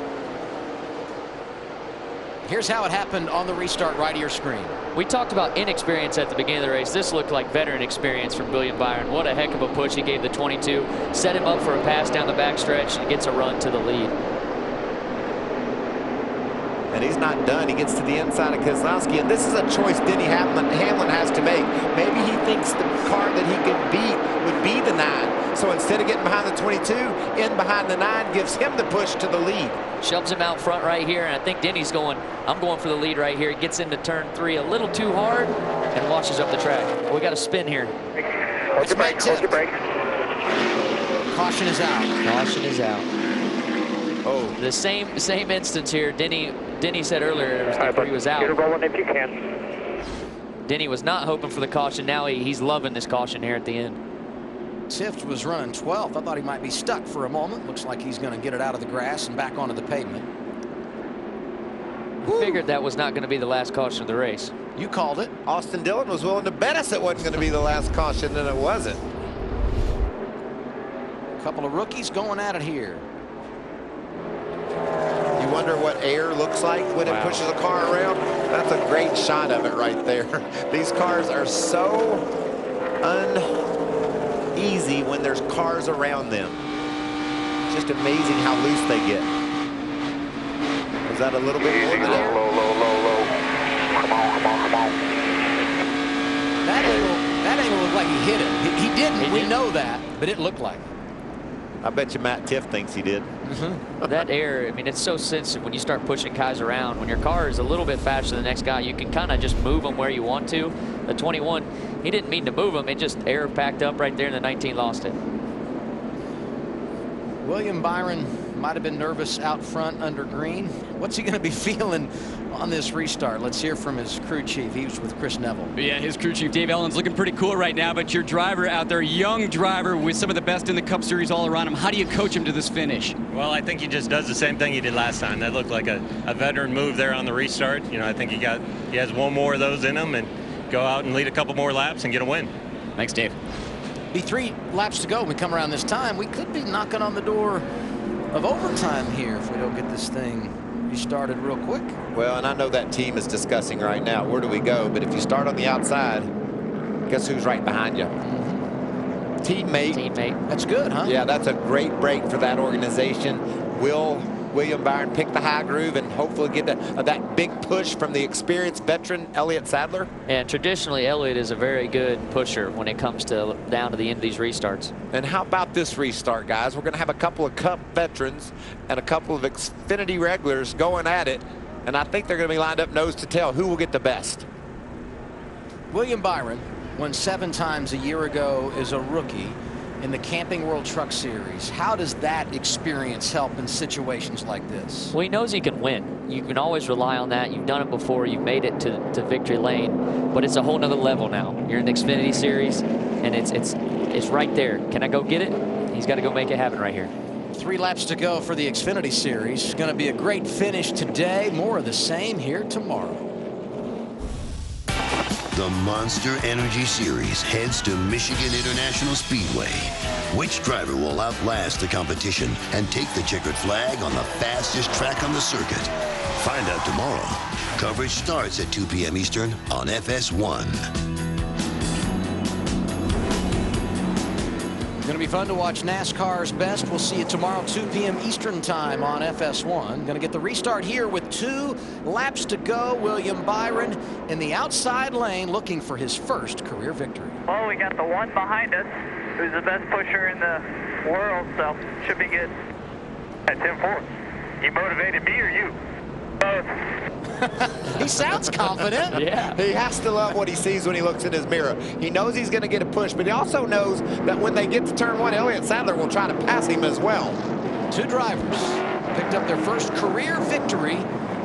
Here's how it happened on the restart right of your screen. We talked about inexperience at the beginning of the race. This looked like veteran experience from William Byron. What a heck of a push he gave the 22. Set him up for a pass down the backstretch and gets a run to the lead. And he's not done. He gets to the inside of Keselowski, and this is a choice Denny Hamlin has to make. Maybe he thinks the car that he could beat would be the 9. So instead of getting behind the 22, in behind the 9 gives him the push to the lead. Shoves him out front right here, and I think Denny's going, I'm going for the lead right here. He gets into turn 3 a little too hard and washes up the track. We got a spin here. Hold your brake, hold your brake. Caution is out. Caution is out. Oh, the same instance here. Denny said earlier he was out. Get it rolling if you can. Denny was not hoping for the caution. Now he's loving this caution here at the end. Tifft was running 12th. I thought he might be stuck for a moment. Looks like he's going to get it out of the grass and back onto the pavement. Figured that was not going to be the last caution of the race. You called it. Austin Dillon was willing to bet us it wasn't going to be the last caution, and it wasn't. A couple of rookies going at it here. You wonder what air looks like when it pushes a car around? That's a great shot of it right there. These cars are so uneasy when there's cars around them. It's just amazing how loose they get. Was that a little bit more than air? Low. Come on. That angle looked like he hit it. He didn't. We know that, but it looked like it. I bet you Matt Tiff thinks he did. That air, I mean, it's so sensitive when you start pushing guys around. When your car is a little bit faster than the next guy, you can kind of just move them where you want to. The 21, he didn't mean to move them. It just air packed up right there, and the 19 lost it. William Byron might have been nervous out front under green. What's he going to be feeling on this restart? Let's hear from his crew chief. He was with Chris Neville. Yeah, his crew chief Dave Ellen's looking pretty cool right now, but your driver out there, young driver with some of the best in the Cup Series all around him, how do you coach him to this finish? Well, I think he just does the same thing he did last time. That looked like a veteran move there on the restart. You know, I think he has one more of those in him, and go out and lead a couple more laps and get a win. Thanks, Dave. Be 3 laps to go when we come around this time. We could be knocking on the door of overtime here if we don't get this thing restarted real quick. Well, and I know that team is discussing right now, where do we go? But if you start on the outside, guess who's right behind you? Teammate. That's good, huh? Yeah, that's a great break for that organization. Will William Byron pick the high groove and hopefully get that big push from the experienced veteran Elliott Sadler? And traditionally, Elliott is a very good pusher when it comes to down to the end of these restarts. And how about this restart, guys? We're going to have a couple of Cup veterans and a couple of Xfinity regulars going at it, and I think they're going to be lined up nose to tail. Who will get the best? William Byron won 7 times a year ago as a rookie in the Camping World Truck Series. How does that experience help in situations like this? Well, he knows he can win. You can always rely on that. You've done it before. You've made it to victory lane, but it's a whole nother level now. You're in the Xfinity Series, and it's right there. Can I go get it? He's got to go make it happen right here. 3 laps to go for the Xfinity Series. Going to be a great finish today. More of the same here tomorrow. The Monster Energy Series heads to Michigan International Speedway. Which driver will outlast the competition and take the checkered flag on the fastest track on the circuit? Find out tomorrow. Coverage starts at 2 p.m. Eastern on FS1. Going to be fun to watch NASCAR's best. We'll see you tomorrow, 2 p.m. Eastern time on FS1. Going to get the restart here with 2 laps to go. William Byron in the outside lane looking for his first career victory. Well, we got the one behind us who's the best pusher in the world, so should be good. At 10-4. You motivated me or you? Both. He sounds confident. Yeah. He has to love what he sees when he looks in his mirror. He knows he's going to get a push, but he also knows that when they get to turn 1, Elliott Sadler will try to pass him as well. 2 drivers picked up their first career victory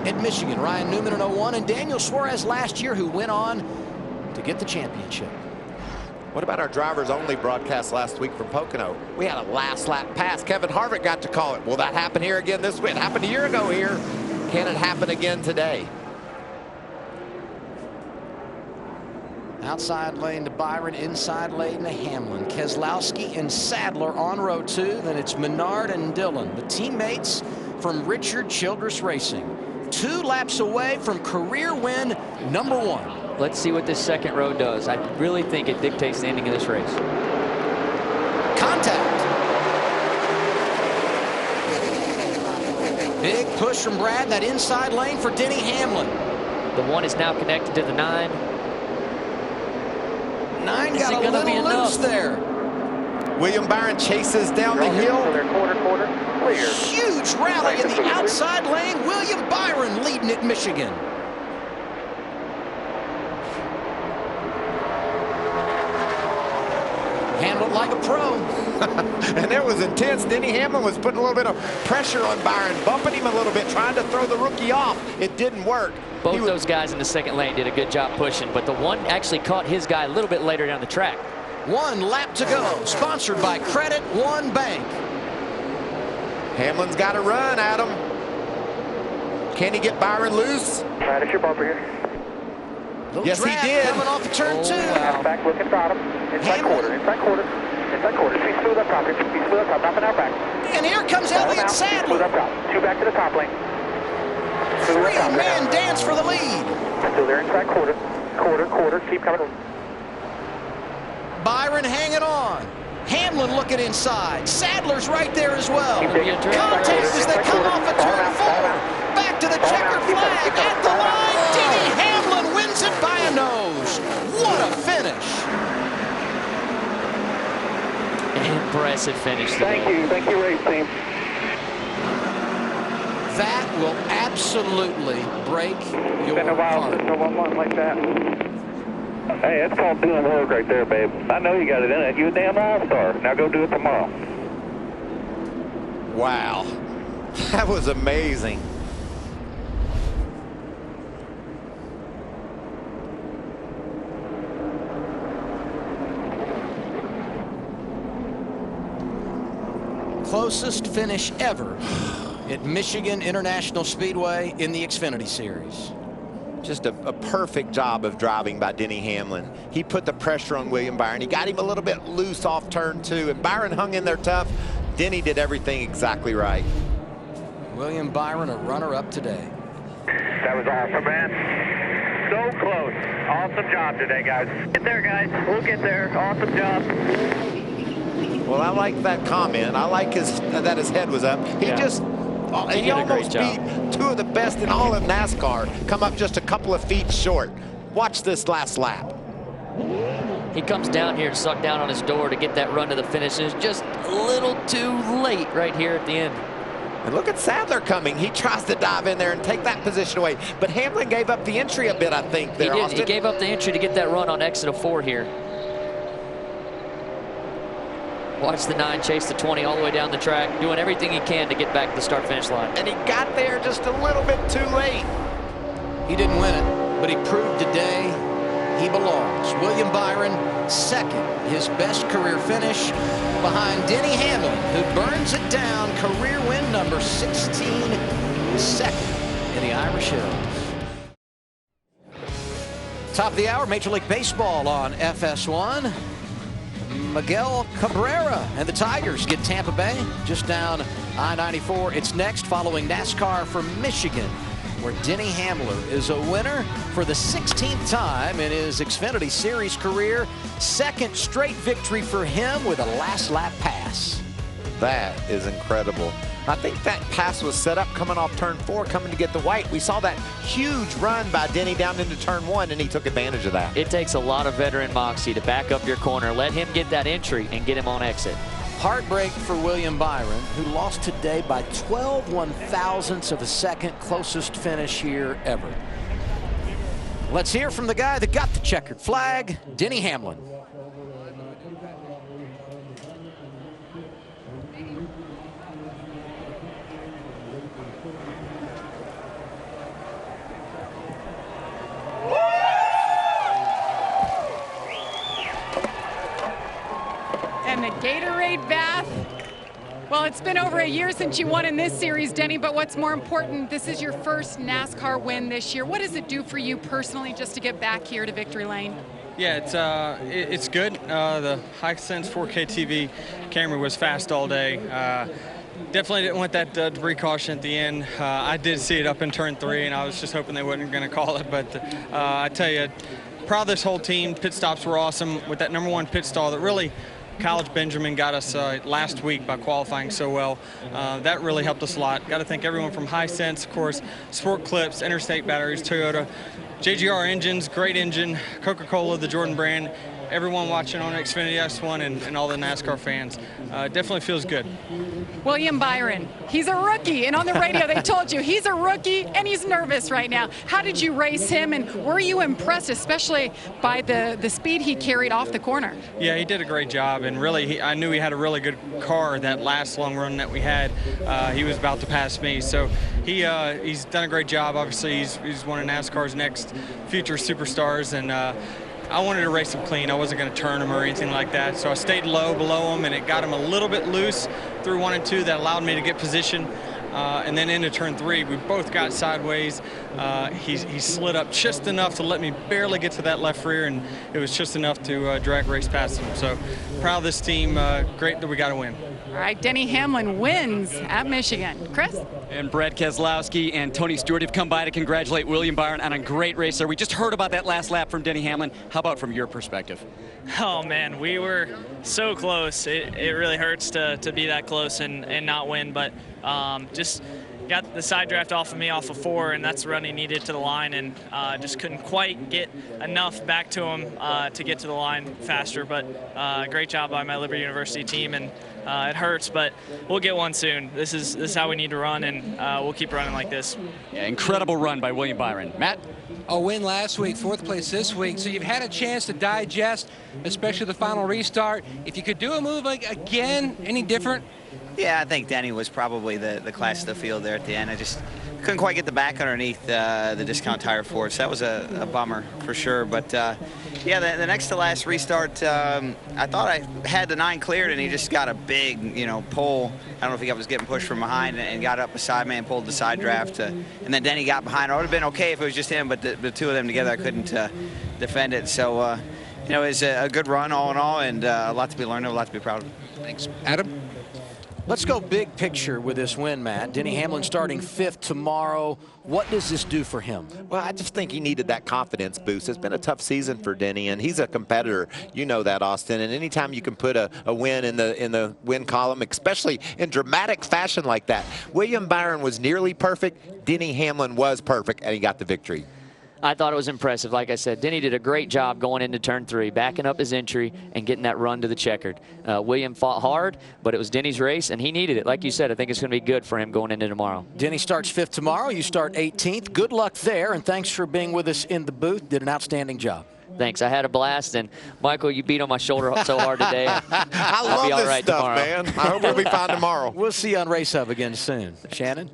at Michigan. Ryan Newman in 01 and Daniel Suarez last year, who went on to get the championship. What about our drivers only broadcast last week from Pocono? We had a last lap pass. Kevin Harvick got to call it. Will that happen here again this week? It happened a year ago here. Can it happen again today? Outside lane to Byron, inside lane to Hamlin. Keselowski and Sadler on row 2. Then it's Menard and Dillon, the teammates from Richard Childress Racing. 2 laps away from career win number 1. Let's see what this second row does. I really think it dictates the ending of this race. Contact. Big push from Brad, that inside lane for Denny Hamlin. The 1 is now connected to the 9. 9 got a little loose there. William Byron chases down the hill. Clear. Huge rally in the outside lane. William Byron leading at Michigan. Handled like a pro. And it was intense. Denny Hamlin was putting a little bit of pressure on Byron, bumping him a little bit, trying to throw the rookie off. It didn't work. Both those guys in the second lane did a good job pushing, but the 1 actually caught his guy a little bit later down the track. 1 lap to go. Sponsored by Credit One Bank. Hamlin's got to run, Adam. Can he get Byron loose? Right, it's your bumper here. Yes, he did. Coming off of turn 2. Wow. Back looking bottom. Inside quarter. Inside quarter. Inside quarter. Be smooth up top. Be smooth up top. Up and out back. And here comes Elliott Sadler. Smooth up top. 2 back to the top lane. 3-man dance for the lead. Still there inside quarter. Quarter. Keep coming. Byron hanging on. Hamlin looking inside. Sadler's right there as well. Contact as they come off of turn 4. Back to the checkered flag at the line. Denny Hamlin wins it by a nose. What a finish. Impressive finish today. Thank you, race team. That will absolutely break your Been a while heart. since I won one like that. Hey, that's called doing work right there, babe. I know you got it in it. You a damn all-star. Now go do it tomorrow. Wow. That was amazing. Closest finish ever at Michigan International Speedway in the Xfinity Series. Just a perfect job of driving by Denny Hamlin. He put the pressure on William Byron. He got him a little bit loose off turn 2, and Byron hung in there tough. Denny did everything exactly right. William Byron, a runner-up today. That was awesome, man. So close. Awesome job today, guys. Get there, guys. We'll get there. Awesome job. Well, I like that comment. I like that his head was up. He just he almost beat 2 of the best in all of NASCAR, come up just a couple of feet short. Watch this last lap. He comes down here to suck down on his door to get that run to the finish. It's just a little too late right here at the end. And look at Sadler coming. He tries to dive in there and take that position away. But Hamlin gave up the entry a bit, I think, there, He did. Austin. He gave up the entry to get that run on exit of 4 here. Watch the 9 chase the 20 all the way down the track, doing everything he can to get back to the start-finish line. And he got there just a little bit too late. He didn't win it, but he proved today he belongs. William Byron, second, his best career finish, behind Denny Hamlin, who burns it down, career win number 16, second in the Irish Hills. Top of the hour, Major League Baseball on FS1. Miguel Cabrera and the Tigers get Tampa Bay just down I-94. It's next following NASCAR from Michigan, where Denny Hamlin is a winner for the 16th time in his Xfinity Series career. Second straight victory for him with a last lap pass. That is incredible. I think that pass was set up coming off turn 4, coming to get the white. We saw that huge run by Denny down into turn 1, and he took advantage of that. It takes a lot of veteran moxie to back up your corner, let him get that entry, and get him on exit. Heartbreak for William Byron, who lost today by 12 one-thousandths of a second, closest finish here ever. Let's hear from the guy that got the checkered flag, Denny Hamlin. And the Gatorade bath. Well, it's been over a year since you won in this series, Denny, but what's more important, this is your first NASCAR win this year. What does it do for you personally just to get back here to victory lane? Yeah, it's good. The Hisense 4K TV camera was fast all day. Definitely didn't want that debris caution at the end. I did see it up in turn 3, and I was just hoping they weren't going to call it. But I tell you, proud of this whole team. Pit stops were awesome with that #1 pit stall that really College Benjamin got us last week by qualifying so well. That really helped us a lot. Got to thank everyone from Hisense, of course, Sport Clips, Interstate Batteries, Toyota, JGR Engines, great engine, Coca-Cola, the Jordan brand, everyone watching on Xfinity X1 and all the NASCAR fans. Definitely feels good. William Byron, he's a rookie, and on the radio they told you he's a rookie and he's nervous right now. How did you race him, and were you impressed, especially by the speed he carried off the corner? Yeah, he did a great job, and really I knew he had a really good car that last long run that we had. He was about to pass me, so he's done a great job. Obviously, he's one of NASCAR's next future superstars, and I wanted to race him clean. I wasn't going to turn him or anything like that, so I stayed low below him, and it got him a little bit loose through 1 and 2. That allowed me to get position, and then into turn 3, we both got sideways. He slid up just enough to let me barely get to that left rear, and it was just enough to drag race past him. So proud of this team. Great that we got a win. All right, Denny Hamlin wins at Michigan. Chris? And Brad Keselowski and Tony Stewart have come by to congratulate William Byron on a great race there. We just heard about that last lap from Denny Hamlin. How about from your perspective? Oh, man, we were so close. It really hurts to be that close and not win, but just got the side draft off of me off of 4, and that's the run he needed to the line, and just couldn't quite get enough back to him to get to the line faster. But great job by my Liberty University team, and it hurts, but we'll get one soon. This is how we need to run, and we'll keep running like this. Yeah, incredible run by William Byron. Matt? A win last week, 4th place this week, so you've had a chance to digest, especially the final restart. If you could do a move like again, any different? Yeah, I think Denny was probably the class of the field there at the end. I just couldn't quite get the back underneath the discount tire for it, so that was a bummer for sure. But yeah, the next to last restart, I thought I had the 9 cleared, and he just got a big, pull. I don't know if he was getting pushed from behind and got up beside me and pulled the side draft. And then Denny got behind. It would have been okay if it was just him, but the two of them together, I couldn't defend it. So, it was a good run all in all, and a lot to be learned, a lot to be proud of. Thanks. Adam? Let's go big picture with this win, Matt. Denny Hamlin starting 5th tomorrow. What does this do for him? Well, I just think he needed that confidence boost. It's been a tough season for Denny, and he's a competitor. You know that, Austin. And anytime you can put a win in the win column, especially in dramatic fashion like that. William Byron was nearly perfect. Denny Hamlin was perfect, and he got the victory. I thought it was impressive. Like I said, Denny did a great job going into turn 3, backing up his entry and getting that run to the checkered. William fought hard, but it was Denny's race, and he needed it. Like you said, I think it's going to be good for him going into tomorrow. Denny starts 5th tomorrow. You start 18th. Good luck there, and thanks for being with us in the booth. Did an outstanding job. Thanks. I had a blast, and Michael, you beat on my shoulder so hard today. I love this stuff, man. I hope we'll be fine tomorrow. We'll see you on Race Hub again soon. Shannon?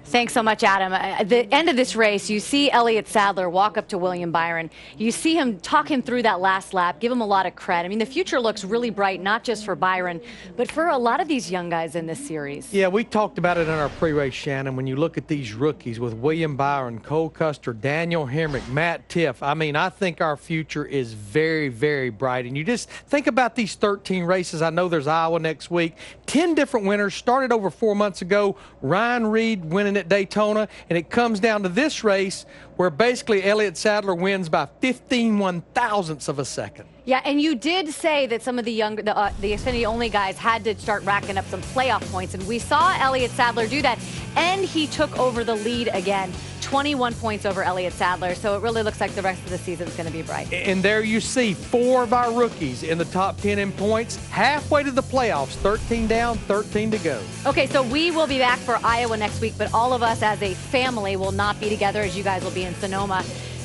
Thanks so much, Adam. At the end of this race, you see Elliott Sadler walk up to William Byron. You see him talk him through that last lap, give him a lot of credit. I mean, the future looks really bright, not just for Byron, but for a lot of these young guys in this series. Yeah, we talked about it in our pre-race, Shannon. When you look at these rookies with William Byron, Cole Custer, Daniel Hemrick, Matt Tiff, I mean, I think our future is very, very bright. And you just think about these 13 races. I know there's Iowa next week. 10 different winners, started over 4 months ago. Ryan Reed winning at Daytona, and it comes down to this race where basically Elliott Sadler wins by 15 1/1000ths of a second. Yeah, and you did say that some of the Xfinity-only guys had to start racking up some playoff points, and we saw Elliott Sadler do that, and he took over the lead again. 21 points over Elliott Sadler, so it really looks like the rest of the season is going to be bright. And there you see 4 of our rookies in the top 10 in points, halfway to the playoffs, 13 down, 13 to go. Okay, so we will be back for Iowa next week, but all of us as a family will not be together, as you guys will be in Sonoma.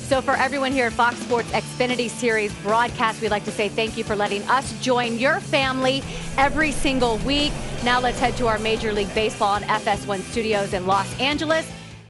So for everyone here at Fox Sports Xfinity Series broadcast, we'd like to say thank you for letting us join your family every single week. Now let's head to our Major League Baseball and FS1 studios in Los Angeles.